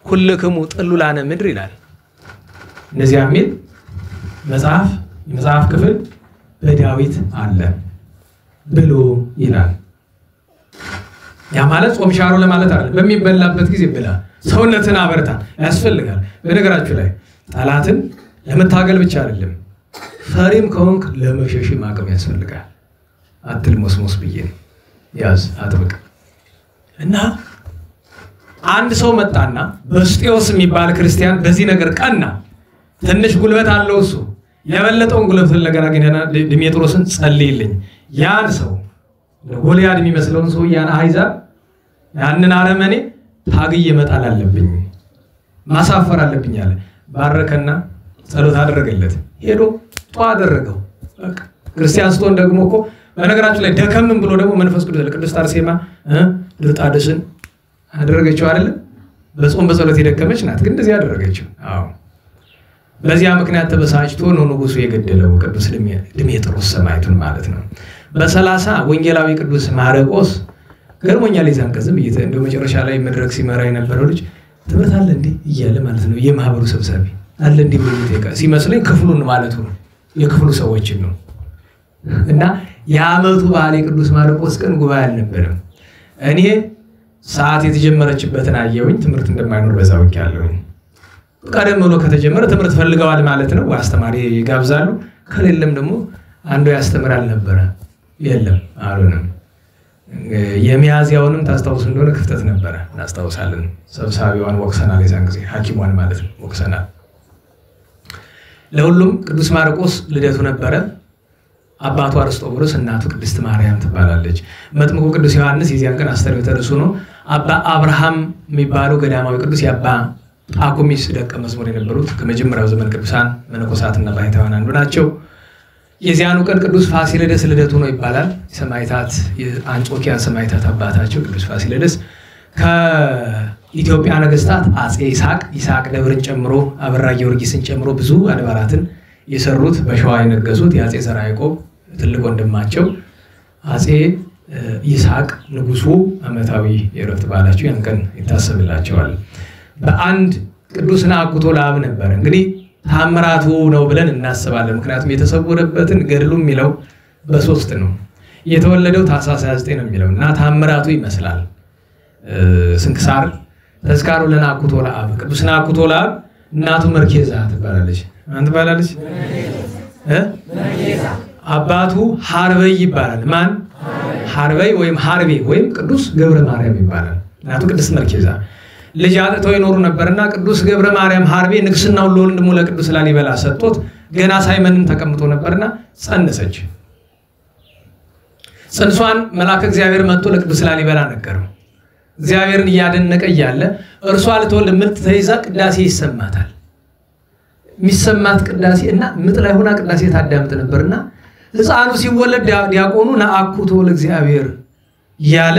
ኩልክሙ ጥሉላነ ምድር ይላል። እነዚህ አሚል መጽሐፍ ክፍል በዳዊት አለ ብሉ ይላል። ያ ማለት ጾም ሻሩ ለማለት አይደለም። በሚበላበት ጊዜ ብላ ሰውነትን አበርታ ያስፈልጋል። በነገራችሁ ላይ ጠላትን ለመታገል ብቻ አይደለም ፈሪም ከሆንክ ለመሸሽም አቅም ያስፈልጋል። አትልሞስሞስ ብዬ ያዝ አጥብቅ እና አንድ ሰው መጣና በስጢዮስ የሚባል ክርስቲያን በዚህ ነገር ቀና ትንሽ ጉልበት አለው እሱ የበለጠውን ጉልበት ለገና ግን ድሜጥሮስን ጸልይልኝ ያን ሰው ጎልያድ የሚመስለውን ሰው ያን አሕዛብ ያንን አረመኔ ታግዬ መጣል አለብኝ ማሳፈር አለብኝ አለ። ባረከና ጸሎት አደረገለት ሄዶ ጧ አደረገው። በቃ ክርስቲያን ስትሆን ደግሞ እኮ በነገራችሁ ላይ ደከምም ብሎ ደግሞ መንፈስ ቅዱስ ለቅድስት አርሴማ ድርጣድስን አደረገችው አይደል? በጾም በጸሎት የደከመች ናት ግን እንደዚህ አደረገችው። አዎ በዚያ ምክንያት ተበሳጭቶ ነው ንጉሱ የገደለው ቅዱስ ድሜጥሮስ ሰማዕቱን ማለት ነው። በ30 ወንጌላዊ ቅዱስ ማርቆስ ገርሞኛል። ይዛን ከዝም እንደው መጨረሻ ላይ መድረክ ሲመራ የነበረው ልጅ ትምህርት አለ እንዴ እያለ ማለት ነው የማህበሩ ሰብሳቢ አለ እንዴ ብሎ ሲመስለኝ ክፍሉን ማለቱ ነው የክፍሉ ሰዎችን ነው። እና የዓመቱ በዓል ቅዱስ ማርቆስ ቀን ጉባኤ አልነበረም። እኔ ሰዓት የተጀመረችበትን አየሁኝ። ትምህርት እንደማይኖር በዛው ያለውኝ ቀደም ብሎ ከተጀመረ ትምህርት ፈልገዋል ማለት ነው። አስተማሪ ይጋብዛሉ። ከሌለም ደግሞ አንዱ ያስተምራል ነበር የለም አሉንም። የሚያዚያውንም ታስታውሱ እንደሆነ ክፍተት ነበር እናስታውሳለን። ሰብሳቢዋን ወቅሰናል። የዛን ጊዜ ሐኪሟን ማለት ነው ወቅሰናል። ለሁሉም ቅዱስ ማርቆስ ልደቱ ነበረ። አባቱ አርስጦብሮስ እናቱ ቅድስት ማርያም ትባላለች። መጥምቁ ቅዱስ ዮሐንስ የዚያን ቀን አስተርእዮ ተርሱ ነው። አባ አብርሃም የሚባለው ገዳማዊ ቅዱስ የአባ ጳኩሚስ ደቀ መዝሙር የነበሩት ከመጀመሪያው ዘመን ቅዱሳን መነኮሳትና ባሕታውያን አንዱ ናቸው። የዚያኑ ቀን ቅዱስ ፋሲለደስ ልደቱ ነው ይባላል። ሰማዕታት የአንጾኪያ ሰማዕታት አባታቸው ቅዱስ ፋሲለደስ ከኢትዮጵያ ነገስታት አጼ ይስሐቅ ደብርን ጨምሮ አበራ ጊዮርጊስን ጨምሮ ብዙ አድባራትን የሰሩት በሸዋ የነገሱት የአጼ ዘርዓ ያዕቆብ ትልቅ ወንድማቸው አጼ ይስሐቅ ንጉሱ ዓመታዊ የዕረፍት በዓላቸው ያን ቀን ይታሰብላቸዋል። በአንድ ቅዱስ ነአኩቶ ለአብ ነበር። እንግዲህ ታምራቱ ነው ብለን እናስባለን። ምክንያቱም የተሰወረበትን ገድሉ የሚለው በ3 ነው። የተወለደው ታኅሳስ 29 ነው የሚለው እና ታምራቱ ይመስላል። ስንክሳር ተዝካሩ ለነአኩቶ ለአብ ቅዱስ ነአኩቶ ለአብ እናቱ መርኬዛ ትባላለች። ማን ትባላለች? አባቱ ሐርበይ ይባላል። ማን? ሐርበይ ወይም ሐርቤ ወይም ቅዱስ ገብረ ማርያም ይባላል። እናቱ ቅድስት መርኬዛ ልጅ አጥተው ይኖሩ ነበርና ቅዱስ ገብረ ማርያም ሐርቤ ንግስናውን ለወንድሙ ለቅዱስ ላሊበላ ሰጥቶት ገና ሳይመንም ተቀምጦ ነበርና ጸነሰች። ጽንሷን መልአከ እግዚአብሔር መጥቶ ለቅዱስ ላሊበላ ነገረው። እግዚአብሔርን እያደነቀ እያለ እርሷ ልትወልድ ምጥ ተይዛ ቅዳሴ ይሰማታል። የሚሰማት ቅዳሴ እና ምጥ ላይ ሆና ቅዳሴ ታዳምጥ ነበርና ሕፃኑ ሲወለድ ዲያቆኑ ነአኩቶ ለእግዚአብሔር ያለ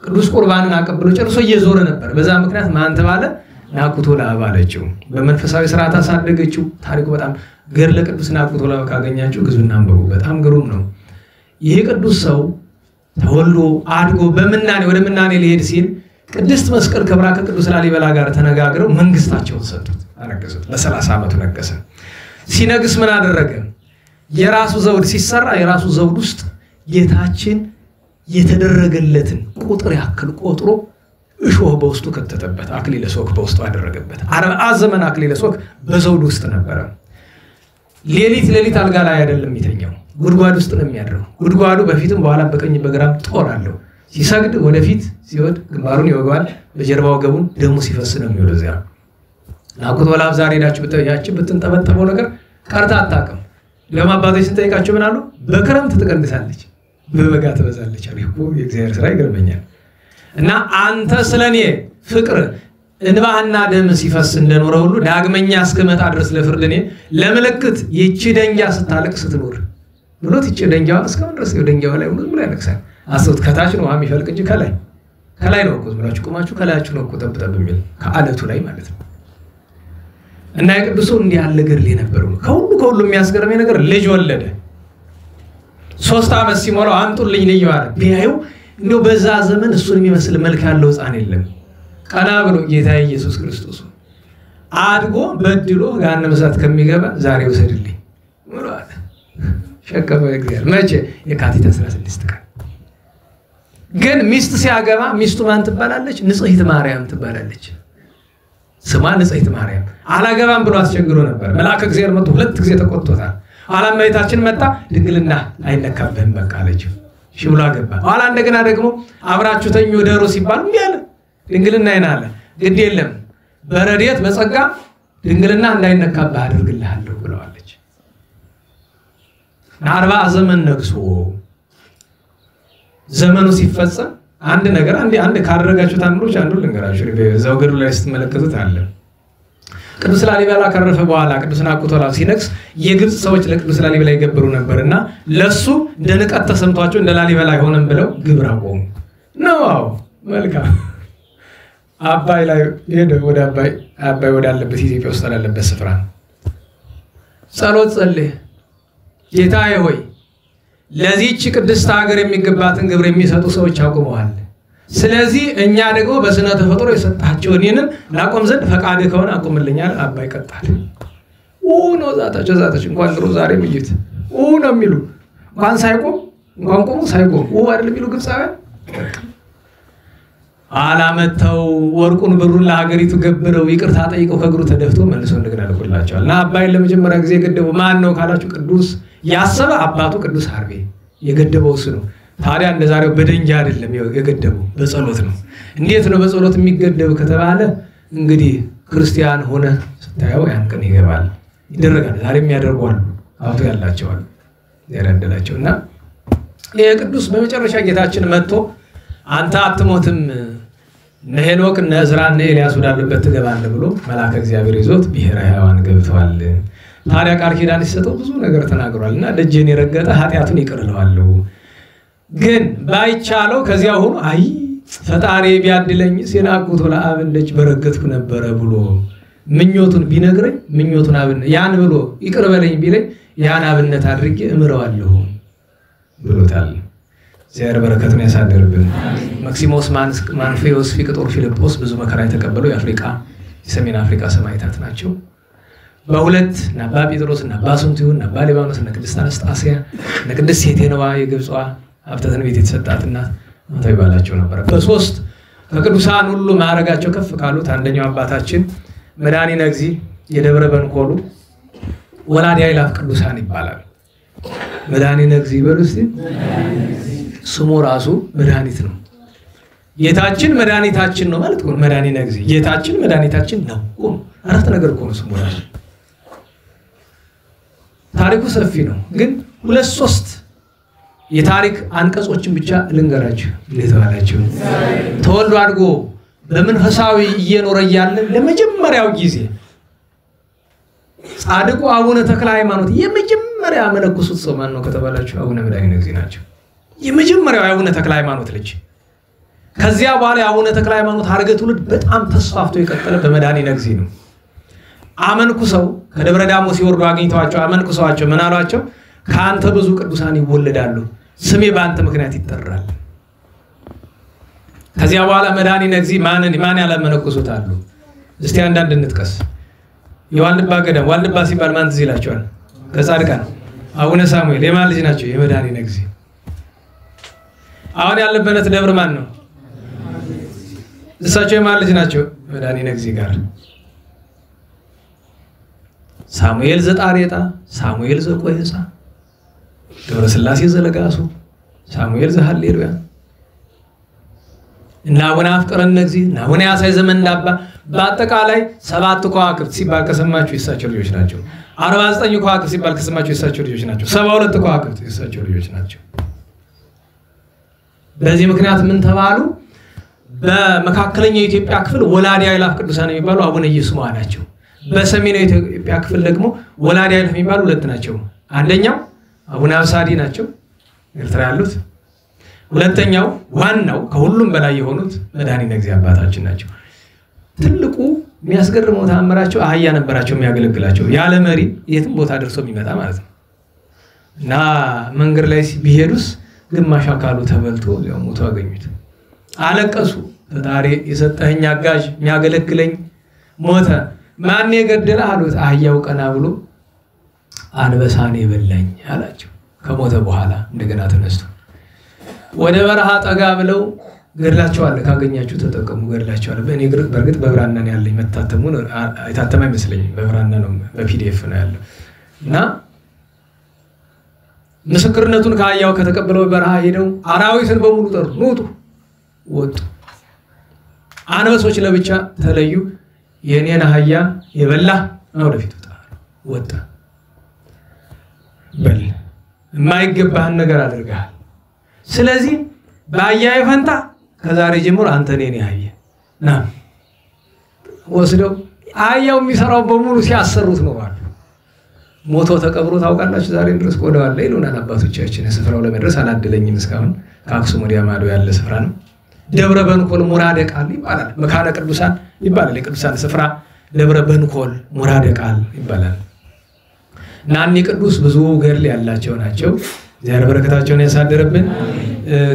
ቅዱስ ቁርባንን አቀብሎ ጨርሶ እየዞረ ነበር። በዛ ምክንያት ማን ተባለ? ነአኩቶ ለአብ አለችው። በመንፈሳዊ ስርዓት አሳደገችው። ታሪኩ በጣም ገድለ ቅዱስ ነአኩቶ ለአብ ካገኛችሁ ግዙና አንብቡ። በጣም ግሩም ነው። ይሄ ቅዱስ ሰው ተወልዶ አድጎ በምናኔ ወደ ምናኔ ሊሄድ ሲል ቅድስት መስቀል ከብራ ከቅዱስ ላሊበላ ጋር ተነጋግረው መንግስታቸውን ሰጡት። አነገሱት። ለ30 ዓመቱ ነገሰ። ሲነግስ ምን አደረገ? የራሱ ዘውድ ሲሰራ የራሱ ዘውድ ውስጥ ጌታችን የተደረገለትን ቁጥር ያክል ቆጥሮ እሾህ በውስጡ ከተተበት። አክሊለ ሦክ በውስጡ አደረገበት። 40 ዘመን አክሊለ ሦክ በዘውድ ውስጥ ነበረ። ሌሊት አልጋ ላይ አይደለም የሚተኛው፣ ጉድጓድ ውስጥ ነው የሚያድረው። ጉድጓዱ በፊትም በኋላም በቀኝ በግራም ጦር አለው። ሲሰግድ ወደፊት ሲወድ ግንባሩን ይወጋዋል፣ በጀርባው ገቡን ደሙ ሲፈስ ነው የሚወደው። ዚያ ነአኩቶ ለአብ ዛሬ ሄዳችሁ ብታያችሁ ብትንጠበጠበው ነገር ቀርታ አታውቅም። ለማባቶች ስንጠይቃቸው ምን አሉ? በክረምት ትቀንሳለች በበጋ ትበዛለች አሉ። የእግዚአብሔር ሥራ ይገርመኛል። እና አንተ ስለኔ ፍቅር እንባህና ደም ሲፈስ እንደኖረ ሁሉ ዳግመኛ እስከመጣ ድረስ ለፍርድ እኔ ለምልክት ይቺ ደንጊያ ስታለቅስ ስትኖር ብሎት ይቺ ደንጊያዋ እስካሁን ድረስ ደንጊያዋ ላይ ሁሉ ያለቅሳል። አስቡት፣ ከታች ነው ውሃ የሚፈልቅ እንጂ ከላይ ነው እኮ ብላችሁ ቆማችሁ ከላያችሁ ነው እኮ ጠብጠብ የሚል ከአለቱ ላይ ማለት ነው። እና የቅዱሱ እንዲህ ያለ ገድል የነበረው ነው። ከሁሉ የሚያስገርመኝ ነገር ልጅ ወለደ። 3 ዓመት ሲሞላው አምጡልኝ ልጅ አለ። ቢያዩ እንደው በዛ ዘመን እሱን የሚመስል መልክ ያለው ሕፃን የለም። ቀና ብሎ ጌታ ኢየሱስ ክርስቶስ አድጎ በድሎ ገሃነመ እሳት ከሚገባ ዛሬ ወሰድልኝ ብሎ አለ። ሸከፈ እግዚአብሔር። መቼ? የካቲት 16 ቀን። ግን ሚስት ሲያገባ ሚስቱ ማን ትባላለች? ንጽሕት ማርያም ትባላለች። ስሟ ንጽሕት ማርያም። አላገባም ብሎ አስቸግሮ ነበር። መልአከ እግዚአብሔር መጥቶ 2 ጊዜ ተቆጥቶታል። ኋላ እመቤታችን መጣ፣ ድንግልና አይነካብህም በቃ አለችው። እሺ ብሎ አገባ። ኋላ እንደገና ደግሞ አብራችሁ ተኙ ደሩ ሲባል እንዲህ አለ፣ ድንግልና አይናለ ግድ የለም በረድኤት በጸጋ ድንግልና እንዳይነካብህ አድርግልሃለሁ ብለዋለች። 40 ዘመን ነግሶ ዘመኑ ሲፈጸም አንድ ነገር አንድ ካደረጋችሁ ታምሮች አንዱ ልንገራችሁ። በዛው ገድሉ ላይ ስትመለከቱት አለ። ቅዱስ ላሊበላ ካረፈ በኋላ ቅዱስ ናኩቶላ ሲነግስ የግብጽ ሰዎች ለቅዱስ ላሊበላ ይገብሩ ነበርና ለሱ እንደ ንቀት ተሰምቷቸው እንደ ላሊበላ አይሆንም ብለው ግብር አቆሙ ነው። መልካም አባይ ላይ ሄደ። ወደ አባይ ወዳለበት ኢትዮጵያ ውስጥ ያለበት ስፍራ ጸሎት ጸለየ። ጌታዬ ሆይ ለዚህች ቅድስት ሀገር የሚገባትን ግብር የሚሰጡ ሰዎች አቁመዋል። ስለዚህ እኛ ደግሞ በስነ ተፈጥሮ የሰጣቸውን ይህንን ላቆም ዘንድ ፈቃድ ከሆነ አቁምልኛል። አባይ ቀጣል። ነው ዛታች እንኳን ድሮ ዛሬ ምይት ነው የሚሉ እንኳን ሳይቆም እንኳን ቆሙ ሳይቆም አይደል የሚሉ ግብፃውያን አላመተው ወርቁን ብሩን ለሀገሪቱ ገብረው ይቅርታ ጠይቀው ከእግሩ ተደፍቶ መልሶ እንደገና ልቆላቸዋል። እና አባይን ለመጀመሪያ ጊዜ የገደበው ማን ነው ካላችሁ ቅዱስ ያሰበ አባቱ ቅዱስ ሐርቤ የገደበው እሱ ነው። ታዲያ እንደዛሬው በደንጊያ አይደለም የገደበው፣ በጸሎት ነው። እንዴት ነው በጸሎት የሚገደብ ከተባለ እንግዲህ ክርስቲያን ሆነ ስታየው ያን ቀን ይገባል ይደረጋል። ዛሬም ያደርጓል አውቶ ያላቸዋል ያረደላቸውና የቅዱስ በመጨረሻ ጌታችን መጥቶ አንተ አትሞትም ነሄኖክ ነዝራን ኤልያስ ወዳለበት ትገባለህ ብሎ መልአከ እግዚአብሔር ይዞት ብሔረ ሕያዋን ገብቷል። ታዲያ ቃል ኪዳን ሲሰጠው ብዙ ነገር ተናግሯልና ደጄን የረገጠ ኃጢአቱን ይቅርለዋለሁ። ግን ባይቻለው ከዚያ ሆኖ አይ ፈጣሪ ቢያድለኝ ሲናቁት ለአብ እንደች በረገጥኩ ነበረ ብሎ ምኞቱን ቢነግረኝ ምኞቱን አብን ያን ብሎ ይቅር በለኝ ቢለኝ ያን አብነት አድርጌ እምረዋለሁ ብሎታል። እግዚአብሔር በረከቱን ያሳድርብን። ማክሲሞስ ማንፌዎስ ፊቅጦር ፊልጶስ ብዙ መከራ የተቀበሉ የሰሜን አፍሪካ ሰማዕታት ናቸው። በሁለት አባ ጴጥሮስ እና አባ ሱንቲዮን እና አባ ሊባኖስ እና ቅድስት አነስጣስያ እና ቅድስት ሴቴነዋ የግብጽዋ ሀብተ ትንቢት የተሰጣትና ማታዊ ባላቸው ነበር። በሶስት ከቅዱሳን ሁሉ ማዕረጋቸው ከፍ ካሉት አንደኛው አባታችን መድኃኒነ እግዚእ የደብረ በንኮሉ ወላዲ አእላፍ ቅዱሳን ይባላል። መድኃኒነ እግዚእ በሉስቲ ስሙ ራሱ መድኃኒት ነው። ጌታችን መድኃኒታችን ነው ማለት ነው። መድኃኒነ እግዚእ ጌታችን መድኃኒታችን ነው። አራት ነገር እኮ ነው ስሙ ራሱ። ታሪኩ ሰፊ ነው፣ ግን 2-3 የታሪክ አንቀጾችን ብቻ ልንገራችሁ። ለተባላችሁ ተወልዶ አድጎ በመንፈሳዊ እየኖረ ያለ ለመጀመሪያው ጊዜ ጻድቁ አቡነ ተክለ ሃይማኖት የመጀመሪያ መነኮሱት ሰው ማን ነው ከተባላችሁ አቡነ መድኃኒነ እግዚእ ናቸው። የመጀመሪያው አቡነ ተክለ ሃይማኖት ልጅ። ከዚያ በኋላ አቡነ ተክለ ሃይማኖት ሀረገ ትውልድ በጣም ተስፋፍቶ የቀጠለ በመድኃኒነ እግዚእ ነው። አመንኩሰው ከደብረ ዳሞ ሲወርዱ አግኝተዋቸው አመንኩሰዋቸው ምን አሏቸው? ካንተ ብዙ ቅዱሳን ይወለዳሉ፣ ስሜ በአንተ ምክንያት ይጠራል። ከዚያ በኋላ መድኃኒነ እግዚእ ማን ያላመነኩሱት አሉ? እስቲ አንዳንድ እንጥቀስ። የዋልድባ ገዳም ዋልድባ ሲባል ማን ትዝ ይላቸዋል? ከጻድቃን አቡነ ሳሙኤል የማን ልጅ ናቸው? የመድኃኒነ እግዚእ። አሁን ያለበት ደብር ማን ነው? እሳቸው የማን ልጅ ናቸው? መድኃኒነ እግዚእ ጋር ሳሙኤል ዘጣሬጣ፣ ሳሙኤል ዘቆይሳ፣ ገብረ ሥላሴ ዘለጋሱ፣ ሳሙኤል ዘሃሌሉያ እና አቡነ አፍቀረነ እግዚእ እና አቡነ ያሳይ ዘመን ዳባ በአጠቃላይ 7 ከዋክብት ሲባል ከሰማችሁ የእሳቸው ልጆች ናቸው። 49 ከዋክብት ሲባል ከሰማችሁ የእሳቸው ልጆች ናቸው። 72 ከዋክብት የእሳቸው ልጆች ናቸው። በዚህ ምክንያት ምን ተባሉ? በመካከለኛው የኢትዮጵያ ክፍል ወላዲ አእላፍ ቅዱሳን የሚባሉ አቡነ ኢየሱስ ናቸው። በሰሜናዊ የኢትዮጵያ ክፍል ደግሞ ወላዲ አእላፍ የሚባሉ 2 ናቸው። አንደኛው አቡነ አብሳዲ ናቸው ኤርትራ ያሉት። ሁለተኛው ዋናው ከሁሉም በላይ የሆኑት መድኃኒነ እግዚአብሔር አባታችን ናቸው። ትልቁ የሚያስገርመው ተአምራቸው አህያ ነበራቸው የሚያገለግላቸው ያለ መሪ የትም ቦታ ደርሶ የሚመጣ ማለት ነው። እና መንገድ ላይ ቢሄዱስ ግማሽ አካሉ ተበልቶ ያው ሞቶ አገኙት። አለቀሱ። ፈጣሪ የሰጠኸኝ አጋዥ የሚያገለግለኝ ሞተ። ማን የገደለ አሉት። አህያው ቀና ብሎ አንበሳን የበላኝ አላቸው። ከሞተ በኋላ እንደገና ተነስቶ ወደ በረሃ ጠጋ ብለው ገድላቸዋል። ካገኛችሁ ተጠቀሙ፣ ገድላቸዋል። በእኔ በርግጥ በብራና ነው ያለኝ። መታተሙን አይታተም አይመስለኝም። በብራና ነው በፒዲኤፍ ነው ያለው። እና ምስክርነቱን ከአህያው ከተቀበለው በረሃ ሄደው አራዊትን በሙሉ ጠሩ። ሞቱ፣ ወጡ። አንበሶች ለብቻ ተለዩ። የኔን አህያ የበላ ነው ወደፊት ወጣ። በል የማይገባህን ነገር አድርገሃል። ስለዚህ በአህያዬ ፈንታ ከዛሬ ጀምሮ አንተ ነኝ አህያ ና ወስደው አህያው የሚሰራው በሙሉ ሲያሰሩት ነው ማለት ሞቶ ተቀብሮ ታውቃላችሁ። ዛሬ ድረስ ቆዳዋል ይሉናል አባቶቻችን። ስፍራው ለመድረስ አላደለኝም እስካሁን። ከአክሱም ወዲያ ማዶ ያለ ስፍራ ነው። ደብረ በንኮል ሙራደ ቃል ይባላል። መካነ ቅዱሳን ይባላል። የቅዱሳን ስፍራ ደብረ በንኮል ሙራደ ቃል ይባላል። ናኒ ቅዱስ ብዙ ገድል ያላቸው ናቸው። እግዚአብሔር በረከታቸውን ያሳድርብን።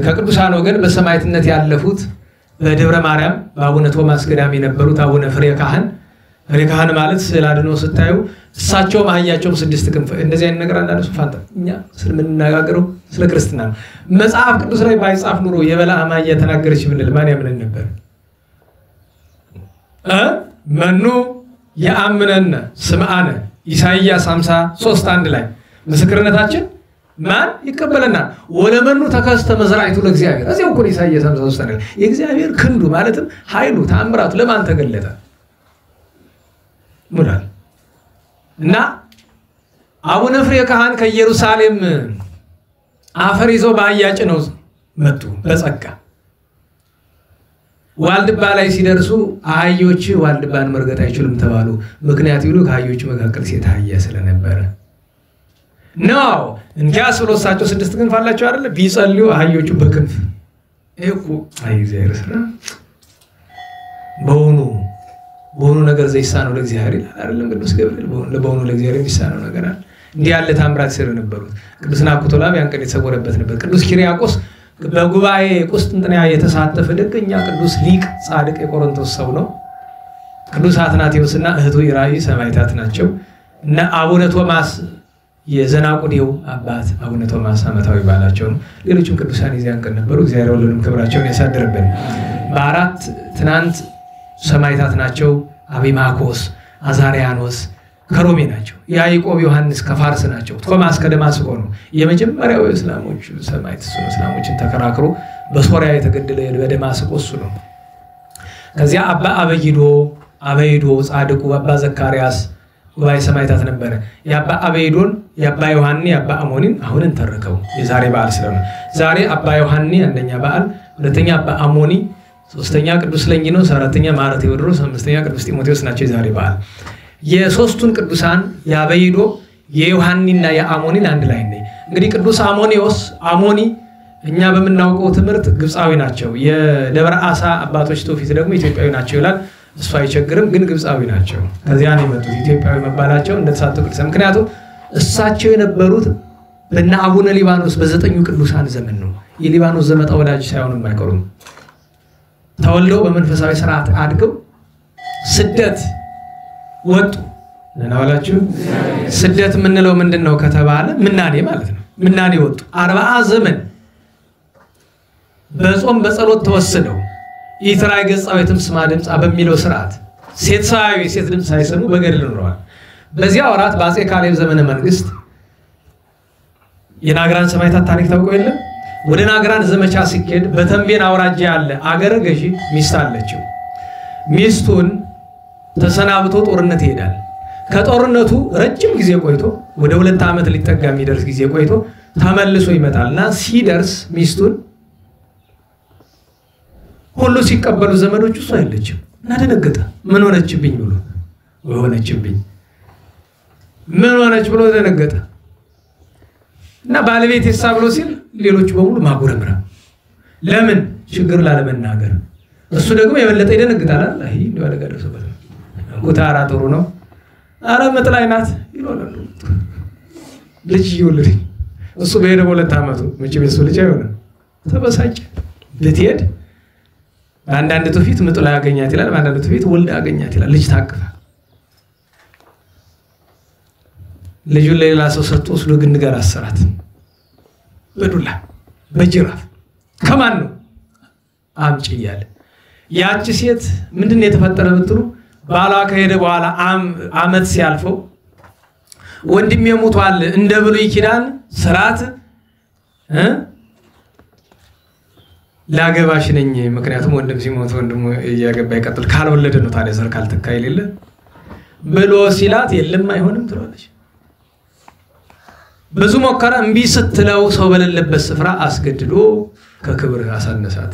ከቅዱሳን ወገን በሰማዕትነት ያለፉት በደብረ ማርያም በአቡነ ቶማስ ገዳም የነበሩት አቡነ ፍሬ ካህን ማለት ስላድኖ ስታዩ እሳቸው ማህያቸው 6 ክንፍ እንደዚህ አይነት ነገር አንዳንዱ ፋንታ እኛ ስለምንነጋገረው ስለ ክርስትና ነው። መጽሐፍ ቅዱስ ላይ ባይጻፍ ኑሮ የበለዓም ማህያ ተናገረች ብንል ማን ያምን ነበር? መኑ ያአምነነ ስምዓነ ኢሳይያስ 53:1 ላይ ምስክርነታችን ማን ይቀበለናል? ወለመኑ ተከስተ መዝራዕቱ ለእግዚአብሔር። እዚያው እኮ ኢሳይያስ 53:1 ላይ የእግዚአብሔር ክንዱ ማለትም ኃይሉ ተአምራቱ ለማን ተገለጠ? ሙላል እና አቡነ ፍሬ ካህን ከኢየሩሳሌም አፈር ይዘው በአህያ ጭነው መጡ በጸጋ። ዋልድባ ላይ ሲደርሱ አህዮች ዋልድባን መርገጥ አይችሉም ተባሉ። ምክንያት ይሉ ከአህዮቹ መካከል ሴት አህያ ስለነበረ ነው። እንጃስ ብሎ እሳቸው 6 ክንፍ አላቸው አይደል? ቢጸልዩ አህዮቹ በክንፍ እኮ እግዚአብሔር ስራ በሆኑ ነገር ዘይሳነው ለእግዚአብሔር አይደለም። ቅዱስ ገብርኤል በሆኑ ለእግዚአብሔር የሚሳነው ነገር አለ። እንዲህ ያለ ታምራት ስለነበሩት ቅዱስ ናኩቶላብ ያን ቀን የተሰወረበት ነበር። ቅዱስ ኪሪያቆስ በጉባኤ ቁስጥንጥንያ የተሳተፈ ደገኛ ቅዱስ ሊቅ ጻድቅ የቆሮንቶስ ሰው ነው። ቅዱስ አትናቴዎስና እህቱ ኢራኢ ሰማዕታት ናቸው። እና አቡነ ቶማስ የዘናቁዴው አባት አቡነ ቶማስ ዓመታዊ በዓላቸው ነው። ሌሎችም ቅዱሳን ይዚያን ቀን ነበሩ። እግዚአብሔር ሁሉንም ክብራቸውን ያሳድርብን። በአራት ትናንት ሰማዕታት ናቸው። አቢማኮስ፣ አዛሪያኖስ ከሮሜ ናቸው። ያዕቆብ ዮሐንስ ከፋርስ ናቸው። ቶማስ ከደማስቆ ነው። የመጀመሪያው እስላሞች ሰማዕት እሱ ነው። እስላሞችን ተከራክሮ በሶሪያ የተገደለ በደማስቆ እሱ ነው። ከዚያ አባ አበይዶ ጻድቁ አባ ዘካርያስ ጉባኤ ሰማዕታት ነበረ። የአባ አበይዶን የአባ ዮሐኒ የአባ አሞኒን አሁን እንተርከው የዛሬ በዓል ስለሆነ ዛሬ አባ ዮሐኒ አንደኛ በዓል፣ ሁለተኛ አባ አሞኒ፣ ሶስተኛ ቅዱስ ለንጊኖስ፣ አራተኛ ማረ ቴዎድሮስ፣ አምስተኛ ቅዱስ ጢሞቴዎስ ናቸው የዛሬ በዓል። የሶስቱን ቅዱሳን የአበይዶ የዮሐኒና የአሞኒን አንድ ላይ ነኝ። እንግዲህ ቅዱስ አሞኒ እኛ በመናውቀው ትምህርት ግብፃዊ ናቸው። የደብረ አሳ አባቶች ተውፊት ደግሞ ኢትዮጵያዊ ናቸው ይላል። እሱ አይቸግርም፣ ግን ግብፃዊ ናቸው። ከዚያ ነው የመጡት። ኢትዮጵያዊ መባላቸው እንደተሳቱ ቅዱሳን። ምክንያቱም እሳቸው የነበሩት በእነ አቡነ ሊባኖስ በ9ኙ ቅዱሳን ዘመን ነው። የሊባኖስ ዘመጣ ወዳጅ ሳይሆኑ አይቀሩም። ተወልደው በመንፈሳዊ ስርዓት አድገው ስደት ወጡ። ለናዋላችሁ ስደት ምንለው ምንድነው ከተባለ ምናኔ ማለት ነው። ምናኔ ወጡ 40 ዘመን በጾም በጸሎት ተወስደው ኢትራይ ገጻዊትም ስማ ድምጽ በሚለው ስርዓት ሴት ሳይው ሴት ድምጽ ሳይሰሙ በገድል ኖረዋል። በዚያ ወራት በአፄ ካሌብ ዘመነ መንግስት የናግራን ሰማዕታት ታሪክ ታውቀው የለም? ወደ ናግራን ዘመቻ ሲኬድ በተንቤን አውራጃ ያለ አገረ ገዢ ሚስት አለችው። ሚስቱን ተሰናብቶ ጦርነት ይሄዳል ከጦርነቱ ረጅም ጊዜ ቆይቶ ወደ 2 ዓመት ሊጠጋ የሚደርስ ጊዜ ቆይቶ ተመልሶ ይመጣልና ሲደርስ ሚስቱን ሁሉ ሲቀበሉ ዘመዶቹ እሱ አይለችም እና ደነገጠ ምን ሆነችብኝ ብሎ ምን ሆነች ብሎ ደነገጠ እና ባለቤት ይሳብሎ ሲል ሌሎች በሙሉ ማጉረምራ ለምን ችግር ላለመናገር እሱ ደግሞ የበለጠ ይደነግጣል አይ እንደው አደጋ ደርሶበት ኩታራ ጥሩ ነው አረ መጥላይ ናት ይላል ልጅ ይወልድ እሱ በሄደ 2 ዓመቱ መቼም እሱ ልጅ አይሆንም ተበሳጨ ብትሄድ አንዳንድ ትውፊት ምጥላ ያገኛት ይላል አንዳንድ ትውፊት ወልድ ያገኛት ይላል ልጅ ታቅፋ ልጁ ለሌላ ሰው ሰጥቶ ወስዶ ግን ጋር አሰራት በዱላ በጅራፍ ከማን ነው አምጪ ይያል ያቺ ሴት ምንድነው የተፈጠረ ብትሉ ባሏ ከሄደ በኋላ አመት ሲያልፈው ወንድም የሞቷል እንደ ብሉይ ኪዳን ስርዓት ላገባሽ ነኝ ምክንያቱም ወንድም ሲሞት ወንድም ያገባ ይቀጥል ካልወለደ ነው ታዲያ ዘር ካልተካ ይልለ ብሎ ሲላት የለም አይሆንም ትላለች ብዙ ሞከራ እምቢ ስትለው ሰው በሌለበት ስፍራ አስገድዶ ከክብር አሳነሳት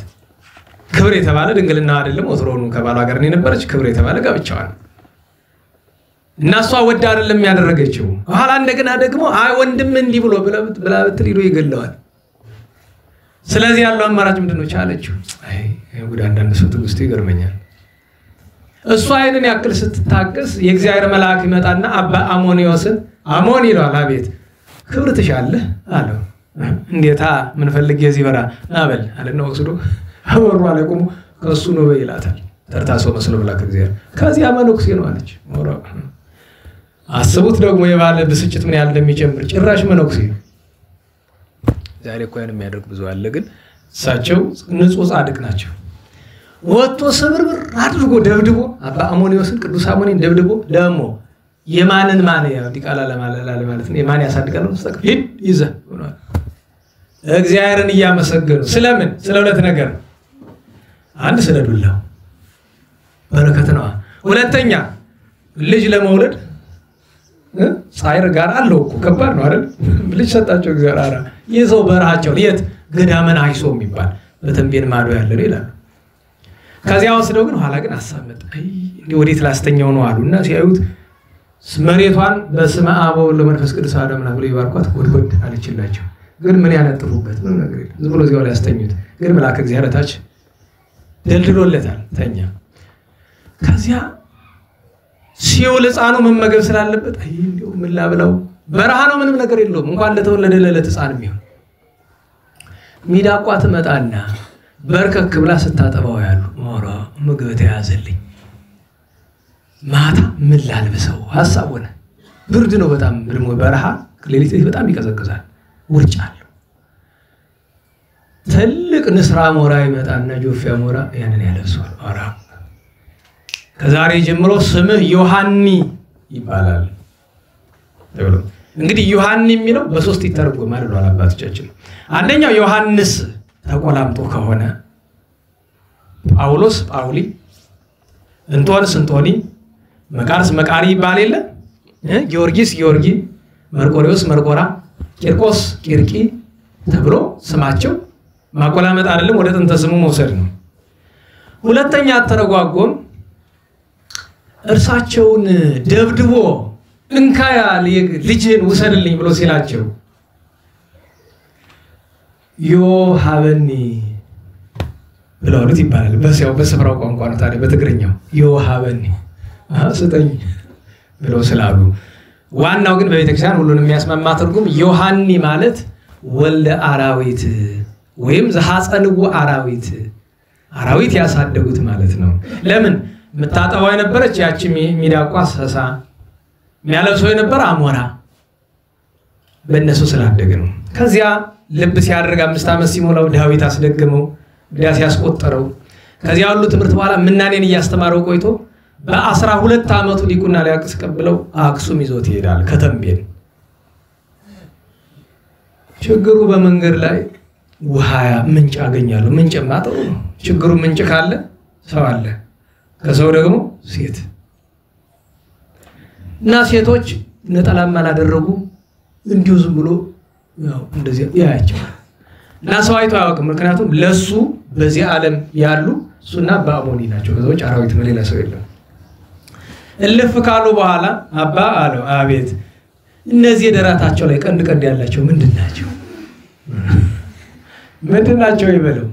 ክብር የተባለ ድንግልና አይደለም ወትሮኑ ከባሏ ጋር የነበረች ክብር የተባለ ጋብቻዋን እናሷ ወዳ አይደለም ያደረገችው ኋላ እንደገና ደግሞ አይ ወንድም እንዲ ብሎ ብላ ብትል ይገለዋል ስለዚህ ያለው አማራጭ ምንድነው ቻለችው አይ ጉድ አንዳንድ ሰው ትግስቱ ይገርመኛል እሷ አይንን ያክል ስትታገስ የእግዚአብሔር መልአክ ይመጣና አባ አሞኒዮስን አሞኒ ይላል አቤት ክብር ተሻለ አለው እንዴታ ምን ፈልግ የዚህ በራ ናበል አለና ወስዶ አወሩ አለቁም ከሱ ነው በይላታል ተርታሶ መስሎ ብላክ እግዚአብሔር ከዚያ መነኩሴ ነው አለች ሞራ አስቡት ደግሞ የባለ ብስጭት ምን ያህል እንደሚጨምር ጭራሽ መነኩሴ ዛሬ ቆየን የሚያደርግ ብዙ አለ ግን እሳቸው ንጹህ ጻድቅ ናቸው ወጥቶ ስብርብር አድርጎ ደብድቦ አባ አሞኒዮስን ቅዱስ አሞኒን ደብድቦ ደሞ የማንን ማን ዲቃላ ለማለት ነው የማን ያሳድቃል ነው ተስተክ ሂድ ይዘ እግዚአብሔርን ያመሰገኑ ስለምን ስለ ሁለት ነገር አንድ ስለ ዱላው በረከት ነው ሁለተኛ ልጅ ለመውለድ ሳይር ጋር አለው እኮ ከባድ ነው አይደል ልጅ ሰጣቸው እግዚአብሔር አራ ይዘው በረሃቸው የት ገዳመን አይሶ የሚባል በተንቤን ማዶ ያለ ነው ይላል ከዚያ ወስደው ግን ኋላ ግን አሳመጥ እንዴ ወዴት ላስተኛው ነው አሉና ሲያዩት መሬቷን በስመ አብ ወወልድ ወመንፈስ ቅዱስ አሐዱ አምላክ ብለው ይባርኳት ጎድጎድ አለችላቸው ግን ምን ያነጥፉበት ምን ነገር የለም ዝም ብሎ እዚያው ላይ ያስተኙት ግን መልአክ እግዚአብሔር ታች ደልድሎለታል ተኛ ከዚያ ሲኦል ሕፃኑ መመገብ ስላለበት አይ እንደው ምን ላብለው በረሃ ነው ምንም ነገር የለውም እንኳን ለተወለደ ለለት ሕፃንም ይሁን ሚዳቋ ትመጣና በርከክ ብላ ስታጠባው ያሉ ሞራ ምግብ ተያዘልኝ ማታ ምን ላልበሰው ሐሳብ ሆነ ብርድ ነው በጣም ደግሞ በረሃ ሌሊት በጣም ይቀዘቅዛል ውርጫል ትልቅ ንስራ ሞራ ይመጣና ጆፊያ ሞራ ያንን ያለብሰዋል አራ ከዛሬ ጀምሮ ስምህ ዮሐኒ ይባላል ተብሎ እንግዲህ ዮሐኒ የሚለው በሶስት ይተረጎማል ብለዋል አባቶቻችን አንደኛው ዮሐንስ ተቆላምጦ ከሆነ ጳውሎስ ጳውሊ እንጦንስ እንጦኒ መቃርስ መቃሪ ይባል የለ ጊዮርጊስ ጊዮርጊ መርቆሪዎስ መርቆራ ቂርቆስ ቂርቂ ተብሎ ስማቸው ማቆላመጥ አይደለም ወደ ጥንተ ስሙ መውሰድ ነው ሁለተኛ ተረጓጎም እርሳቸውን ደብድቦ እንካያ ልጅን ወሰድልኝ ብሎ ሲላቸው ዮሐበኒ ብለውት ይባላል በሰው በስፍራው ቋንቋ ነው ታዲያ በትግርኛው ዮሐበኒ አስተኝ ብለው ስላሉ ዋናው ግን በቤተክርስቲያን ሁሉንም የሚያስማማ ትርጉም ዮሐኒ ማለት ወልደ አራዊት ወይም ዘሐፀንው አራዊት አራዊት ያሳደጉት ማለት ነው ለምን መታጠባው የነበረች ያቺ ሚዳቋ ሰሳ የሚያለብሰው የነበረ አሞራ በእነሱ ስላደገ ነው ከዚያ ልብ ሲያደርግ 5 ዓመት ሲሞላው ዳዊት አስደገመው ዳስ ያስቆጠረው ከዚያ ሁሉ ትምህርት በኋላ ምናኔን ያስተማረው ቆይቶ በ12 ዓመቱ ዲቁና ላይ አስቀብለው አክሱም ይዞት ይሄዳል ከተንቤን ችግሩ በመንገድ ላይ ውሃ ምንጭ አገኛለሁ ምንጭ ማጠሩ ችግሩ ምንጭ ካለ ሰው አለ ከሰው ደግሞ ሴት እና ሴቶች ነጠላም አላደረጉ እንዲሁ ዝም ብሎ ያው እንደዚህ ያያቸው እና ሰው አይቶ አያውቅም። ምክንያቱም ለሱ በዚህ ዓለም ያሉ እሱና በአሞኒ ናቸው። ከዛው አራዊት ሌላ ሰው የለም። እልፍ ካሉ በኋላ አባ አለው አቤት እነዚህ ደራታቸው ላይ ቀንድ ያላቸው ምንድናቸው? ምንድናቸው ይበለው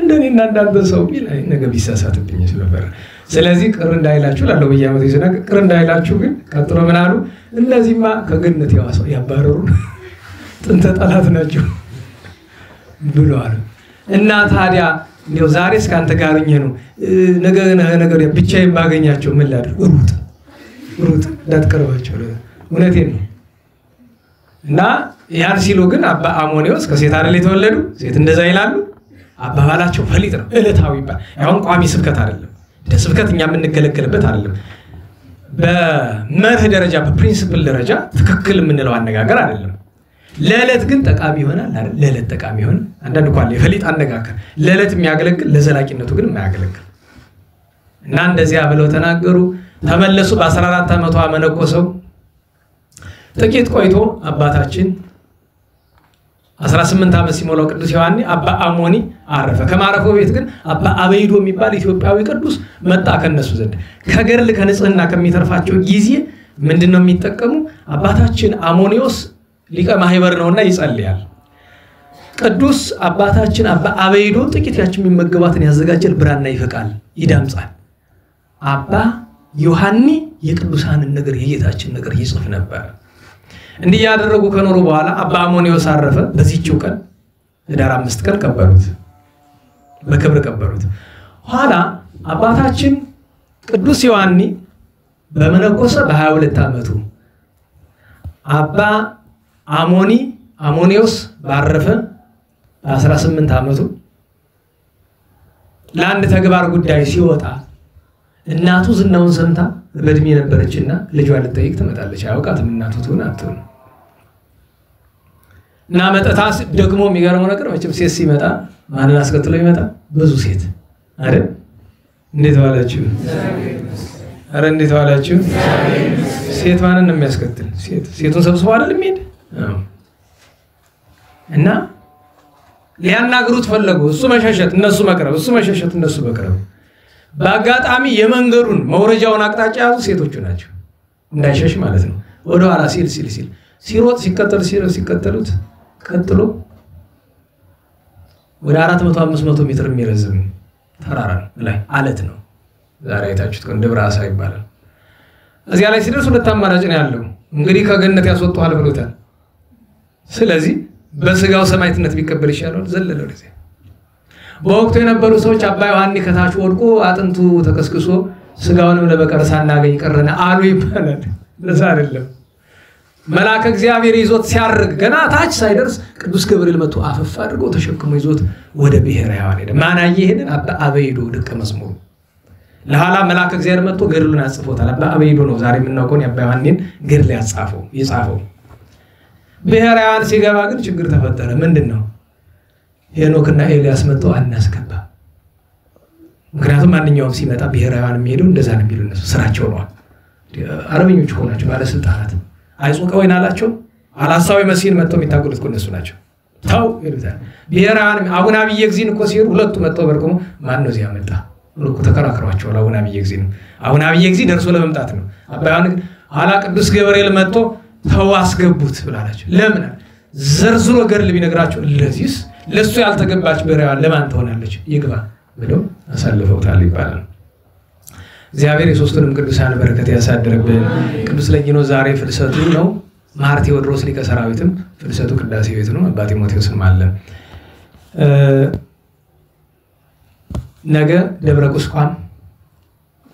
እንደኔና እንዳንተ ሰው ቢል ነገ ቢሳሳትብኝ ነበር። ስለዚህ ቅር እንዳይላችሁ ላለው በየአመቱ ይዘናል። ቅር እንዳይላችሁ ግን ቀጥሎ ምን አሉ? እነዚህማ ከገነት ያባረሩ ጥንተ ጠላት ናቸው ብለዋል። እና ታዲያ እንደው ዛሬ እስካንተ ጋር ነኝ ነው ነገር ብቻዬን ባገኛቸው ምን ላድርግ? ሩጥ እንዳትቀርባቸው እውነቴን ነው። እና ያን ሲሉ ግን አባ አሞኔዎስ ከሴት አይደል የተወለዱ ሴት እንደዛ ይላሉ። አባባላቸው ፈሊጥ ነው። እለታዊ ይባል ያው ቋሚ ስብከት አይደለም። ስብከትኛ የምንገለገልበት አይደለም። በመርህ ደረጃ በፕሪንሲፕል ደረጃ ትክክል የምንለው አነጋገር አይደለም። ለዕለት ግን ጠቃሚ ይሆናል አይደል? ለዕለት ጠቃሚ ይሆን አንዳንድ እንኳን የፈሊጥ አነጋገር ለዕለት የሚያገለግል ለዘላቂነቱ ግን የማያገለግል እና እንደዚያ ብለው ተናገሩ። ተመለሱ። በ14 ዓመቷ መነኮሰው። ጥቂት ቆይቶ አባታችን 18 ዓመት ሲሞላው ቅዱስ ዮሐንስ አባ አሞኒ አረፈ። ከማረፈው ቤት ግን አባ አበይዶ የሚባል ኢትዮጵያዊ ቅዱስ መጣ ከነሱ ዘንድ። ከገርል ከንጽህና ከሚተርፋቸው ጊዜ ምንድነው የሚጠቀሙ? አባታችን አሞኒዎስ ሊቀ ማህበር ነውና ይጸልያል። ቅዱስ አባታችን አባ አበይዶ ጥቂት ያችን የሚመገባትን ያዘጋጃል፣ ብራና ይፈቃል፣ ይዳምጻል። አባ ዮሐንስ የቅዱሳንን ነገር የጌታችን ነገር ይጽፍ ነበር። እንዲህ ያደረጉ ከኖሩ በኋላ አባ አሞኒዎስ አረፈ። በዚህው ቀን ህዳር 5 ቀን ቀበሩት፣ በክብር ቀበሩት። ኋላ አባታችን ቅዱስ ዮሐንስ በመነኮሰ በ22 ዓመቱ አባ አሞኒዎስ ባረፈ በ18 ዓመቱ ለአንድ ተግባር ጉዳይ ሲወጣ እናቱ ዝናውን ሰምታ በእድሜ ነበረችና ልጇን ልትጠይቅ ትመጣለች። አያውቃትም እናቱ ትሆን አትሆን እና መጣታ ደግሞ የሚገርመው ነገር መቼም ሴት ሲመጣ ማንን አስከትሎ ይመጣ? ብዙ ሴት አይደል? እንዴት ዋላችሁ? አረ እንዴት ዋላችሁ? ሴት ማንን ነው የሚያስከትል? ሴቱን ሰብስቦ አይደል የሚሄድ? እና ሊያናግሩት ፈለጉ። እሱ መሸሸት እነሱ መቅረብ፣ እሱ መሸሸት እነሱ መቅረብ። በአጋጣሚ የመንገዱን መውረጃውን አቅጣጫ ያዙ ሴቶቹ ናቸው። እንዳይሸሽ ማለት ነው። ወደ ኋላ ሲል ሲሮጥ ሲከተሉት ቀጥሎ ወደ 400-500 ሜትር የሚረዝም ተራራ ላይ አለት ነው። ዛሬ አይታችሁት ከሆነ ደብረ አሳ ይባላል። እዚያ ላይ ሲደርስ ሁለት አማራጭ ነው ያለው። እንግዲህ ከገነት ያስወጣዋል ብሎታል። ስለዚህ በስጋው ሰማዕትነት ቢቀበል ይሻላል። ዘለለው ለዚህ በወቅቱ የነበሩ ሰዎች አባ ዮሐንስ ከታች ወድቆ አጥንቱ ተከስክሶ ስጋውንም ለበቀር ሳናገኝ ቀረና አሉ ይባላል። ለዛ አይደለም መልአከ እግዚአብሔር ይዞት ሲያርግ ገና ታች ሳይደርስ ቅዱስ ገብርኤል መጥቶ አፈፍ አድርጎ ተሸክሞ ይዞት ወደ ብሔረ ሕያዋን ሄደ። ማን አየሄድን? አባ አበይዶ ደቀ መዝሙሩ። ለኋላ መልአከ እግዚአብሔር መጥቶ ገድሉን አጽፎታል። አባ አበይዶ ነው ዛሬ የምናውቀውን የአባ ዮሐንስን ገድል የጻፈው። ብሔረ ሕያዋን ሲገባ ግን ችግር ተፈጠረ። ምንድነው? ሄኖክና ኤልያስ መጥተው አናስገባ። ምክንያቱም ማንኛውም ሲመጣ ብሔረ ሕያዋን የሚሄደው እንደዛ ነው የሚሉ እነሱ ስራቸው ነው። አረበኞች ሆናቸው ባለስልጣናት አይጾቀ ወይን አላቸው። አላሳዊ መሲን መጥተው የሚታገሉት እነሱ ናቸው። ታው ይሉታል። ብሔረ ሕያዋን አቡነ አብየ እግዚእን እኮ ሲሄዱ ሁለቱ መጥተው በርቆሙ ማን ነው እዚያ መጣ እኮ ተከራክሯቸው። አቡነ አብየ እግዚእ ነው። አቡነ አብየ እግዚእ ደርሶ ለመምጣት ነው። አባ ዮሐንስ ኋላ ቅዱስ ገብርኤል መጥቶ ተው አስገቡት ብላላቸው። ለምን ዘርዝሮ ገድል ቢነግራቸው ለዚህስ ለሱ ያልተገባች ብሔረ ሕያዋን ለማን ትሆናለች? ይግባ ብለው አሳልፈውታል ይባላል። እግዚአብሔር የሶስቱንም ቅዱሳን በረከት ያሳድርብን። ቅዱስ ለጊኖስ ዛሬ ፍልሰቱ ነው። ማር ቴዎድሮስ ሊቀ ሰራዊትም ፍልሰቱ ቅዳሴ ቤት ነው። አባ ጢሞቴዎስም አለ። ነገ ደብረ ቁስቋም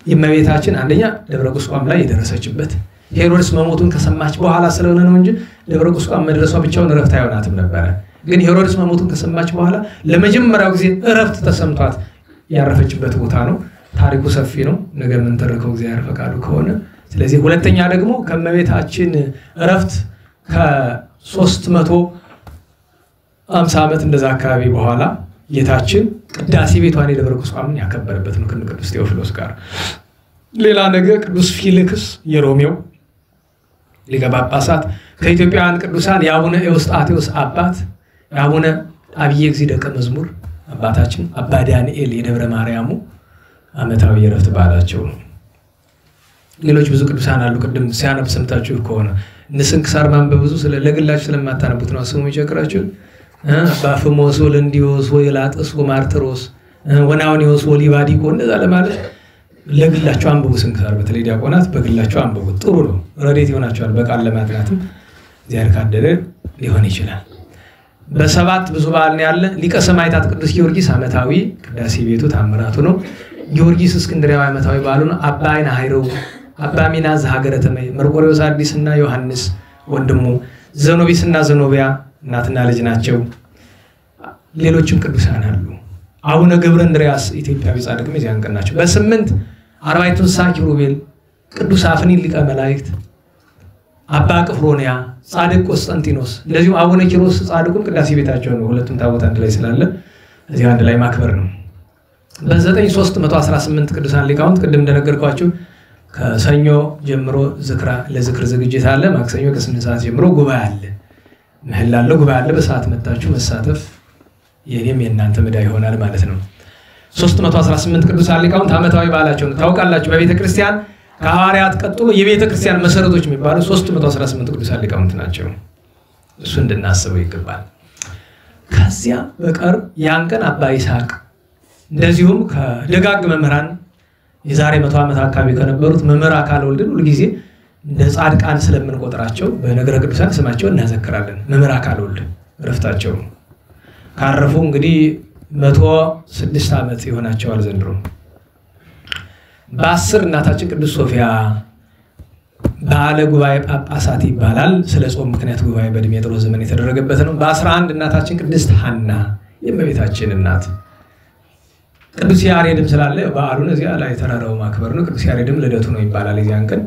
የእመቤታችን አንደኛ ደብረ ቁስቋም ላይ የደረሰችበት ሄሮድስ መሞቱን ከሰማች በኋላ ስለሆነ ነው እንጂ ደብረ ቁስቋም መድረሷ ብቻውን እረፍት አይሆናትም ነበረ። ግን ሄሮድስ መሞቱን ከሰማች በኋላ ለመጀመሪያው ጊዜ እረፍት ተሰምቷት ያረፈችበት ቦታ ነው። ታሪኩ ሰፊ ነው። ነገ ምን ተረከው እግዚአብሔር ፈቃዱ ከሆነ። ስለዚህ ሁለተኛ ደግሞ ከመቤታችን እረፍት ከ350 ዓመት እንደዛ አካባቢ በኋላ ጌታችን ቅዳሴ ቤቷን የደብረ ቁስቋምን ያከበረበት ነው ከቅዱስ ቴዎፍሎስ ጋር። ሌላ ነገር ቅዱስ ፊልክስ የሮሜው ሊቀ ጳጳሳት ከኢትዮጵያውያን ቅዱሳን የአቡነ ኤዎስጣቴዎስ አባት የአቡነ አብየ እግዚእ ደቀ መዝሙር አባታችን አባ ዳንኤል የደብረ ማርያሙ ዓመታዊ የዕረፍት በዓላቸው ነው። ሌሎች ብዙ ቅዱሳን አሉ። ቅድም ሲያነብ ሰምታችሁ ከሆነ ንስንክሳር ማንበብ ብዙ ለግላችሁ ስለማታነቡት ነው ስሙ ይቸግራችሁ። አባ ፍሞስ ወለንዲዮስ ወይላጥስ ወማርትሮስ ወናውኒዮስ ወሊባዲቆ እንደዛ ለማለት ለግላችሁ አንብቡ። ስንክሳር በተለይ ዲያቆናት በግላችሁ አንብቡ። ጥሩ ነው፣ ረድኤት ይሆናችኋል። በቃል ለማጥናትም እግዚአብሔር ካደረ ሊሆን ይችላል። በሰባት ብዙ በዓል ነው ያለ። ሊቀ ሰማዕታት ቅዱስ ጊዮርጊስ ዓመታዊ ቅዳሴ ቤቱ ታምራቱ ነው። ጊዮርጊስ እስክንድርያዊ ዓመታዊ በዓሉ ነው። አባ አይነ ኃይረው አባ ሚናዝ ሀገረ ተመይ መርቆሬዎስ አዲስና ዮሐንስ ወንድሙ ዘኖቢስና ዘኖቢያ እናትና ልጅ ናቸው። ሌሎችም ቅዱሳን አሉ። አቡነ ገብረ እንድርያስ ኢትዮጵያዊ ጻድቅም የዚያን ቀን ናቸው። በስምንት አርባዕቱ እንስሳ ኪሩቤል ቅዱስ አፍኒን ሊቀ መላእክት አባ ቅፍሮንያ ጻድቅ ቆስጠንጢኖስ እንደዚሁ አቡነ ኪሮስ ጻድቁም ቅዳሴ ቤታቸው ነው። ሁለቱም ታቦት አንድ ላይ ስላለ እዚህ አንድ ላይ ማክበር ነው። በ9318 ቅዱሳን ሊቃውንት ቅድም እንደነገርኳችሁ ከሰኞ ጀምሮ ለዝክር ዝግጅት አለ። ማክሰኞ ከ8 ሰዓት ጀምሮ ጉባኤ አለ። ምህላ አለ፣ ጉባኤ አለ። በሰዓት መጣችሁ መሳተፍ የኔም የእናንተ ምዳ ይሆናል ማለት ነው። 318 ቅዱሳን ሊቃውንት ዓመታዊ በዓላቸው ነው። ታውቃላችሁ በቤተ ክርስቲያን ከሐዋርያት ቀጥሎ የቤተ ክርስቲያን መሰረቶች የሚባሉ 318 ቅዱሳን ሊቃውንት ናቸው። እሱ እንድናስበው ይገባል። ከዚያ በቀር ያን ቀን አባ ይስሐቅ እንደዚሁም ከደጋግ መምህራን የዛሬ 100 ዓመት አካባቢ ከነበሩት መምህር አካለ ወልድን ሁሉ ጊዜ እንደ ጻድቃን ስለምንቆጥራቸው በነገረ ቅዱሳን ስማቸውን እናዘክራለን። መምህር አካለ ወልድ ዕረፍታቸው ካረፉ እንግዲህ 106 ዓመት ይሆናቸዋል ዘንድሮ። በ10 እናታችን ቅዱስ ሶፊያ በዓለ ጉባኤ ጳጳሳት ይባላል። ስለ ጾም ምክንያት ጉባኤ በዲሜጥሮስ ዘመን የተደረገበት ነው። በ11 እናታችን ቅድስት ሐና የእመቤታችን እናት ቅዱስ ያሬድም ስላለ በዓሉን እዚያ ላይ ተራራው ማክበር ነው። ቅዱስ ያሬድም ልደቱ ነው ይባላል የዚያን ቀን።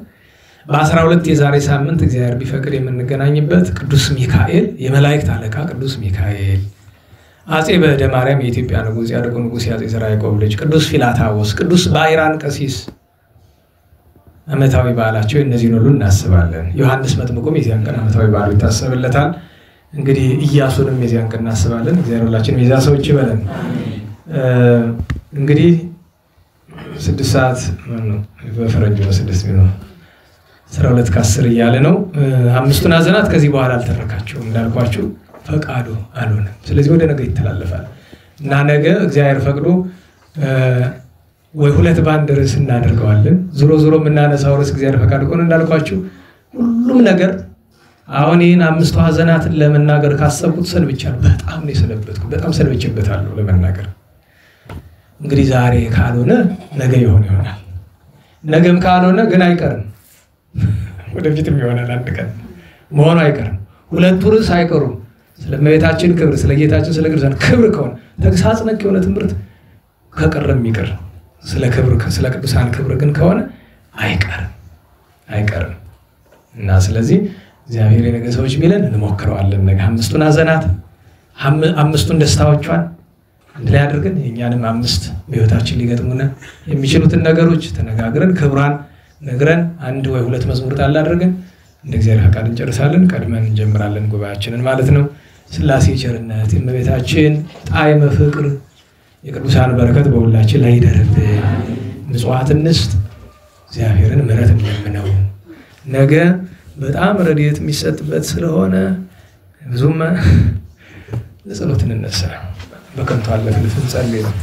በ12 የዛሬ ሳምንት እግዚአብሔር ቢፈቅድ የምንገናኝበት ቅዱስ ሚካኤል የመላእክት አለቃ ቅዱስ ሚካኤል አጼ በደ ማርያም የኢትዮጵያ ንጉስ ያደጉ ንጉስ ያጼ ዘርዓ ያዕቆብ ልጅ ቅዱስ ፊላታዎስ ቅዱስ ባይራን ቀሲስ ዓመታዊ በዓላቸው እነዚህን ሁሉ እናስባለን። ዮሐንስ መጥምቁም የዚያን ቀን ዓመታዊ በዓሉ ይታሰብለታል። እንግዲህ ኢያሱንም የዚያን ቀን እናስባለን። እግዚአብሔር ሁላችንም የዚያ ሰዎች ይበለን። እንግዲህ 6 ሰዓት ነው በፈረንጅ ነው 6 ሚሊዮን 12:10 እያለ ነው። አምስቱን ሐዘናት ከዚህ በኋላ አልተረካቸውም እንዳልኳችሁ ፈቃዱ አልሆነም። ስለዚህ ወደ ነገ ይተላለፋል እና ነገ እግዚአብሔር ፈቅዶ ወይ ሁለት ባንድ ርዕስ እናደርገዋለን። ዞሮ ዞሮ የምናነሳው ርዕስ እግዚአብሔር ፈቃድ ከሆነ እንዳልኳችሁ ሁሉም ነገር አሁን ይህን 5 ሐዘናትን ለመናገር ካሰብኩት ሰንብቻለሁ። በጣም ነው የሰነበትኩት። በጣም ሰንብቼበታለሁ ለመናገር። እንግዲህ ዛሬ ካልሆነ ነገ ይሆናል። ነገም ካልሆነ ግን አይቀርም፣ ወደፊትም ይሆናል። አንድ ቀን መሆኑ አይቀርም። ሁለቱ ርዕስ አይቀሩም። ስለ እመቤታችን ክብር፣ ስለ ጌታችን ስለ ቅዱሳን ክብር ከሆነ ተግሳጽ ነክ የሆነ ትምህርት ከቀረም ይቀር፣ ስለ ክብር ስለ ቅዱሳን ክብር ግን ከሆነ አይቀርም እና ስለዚህ እግዚአብሔር የነገ ሰዎች ቢለን እንሞክረዋለን። ነገ 5ቱን ሐዘናት 5ቱን ደስታዎቿን አንድ ላይ አድርገን የኛንም 5 በህይወታችን ሊገጥሙና የሚችሉትን ነገሮች ተነጋግረን ክብራን ነግረን 1 ወይ 2 መዝሙር ጣል አድርገን እንደ እግዚአብሔር ፈቃድ እንጨርሳለን። ቀድመን እንጀምራለን ጉባኤያችንን ማለት ነው። ሥላሴ ቸርነት የእመቤታችን ጣዕመ ፍቅር የቅዱሳን በረከት በሁላችን ላይ ይደርብን። ምጽዋት እንስጥ፣ እግዚአብሔርን ምሕረት እንለምነው። ነገ በጣም ረድኤት የሚሰጥበት ስለሆነ ብዙም ለጸሎት እንነሳ። በከንቱ አለፍን ጸልይ ነው።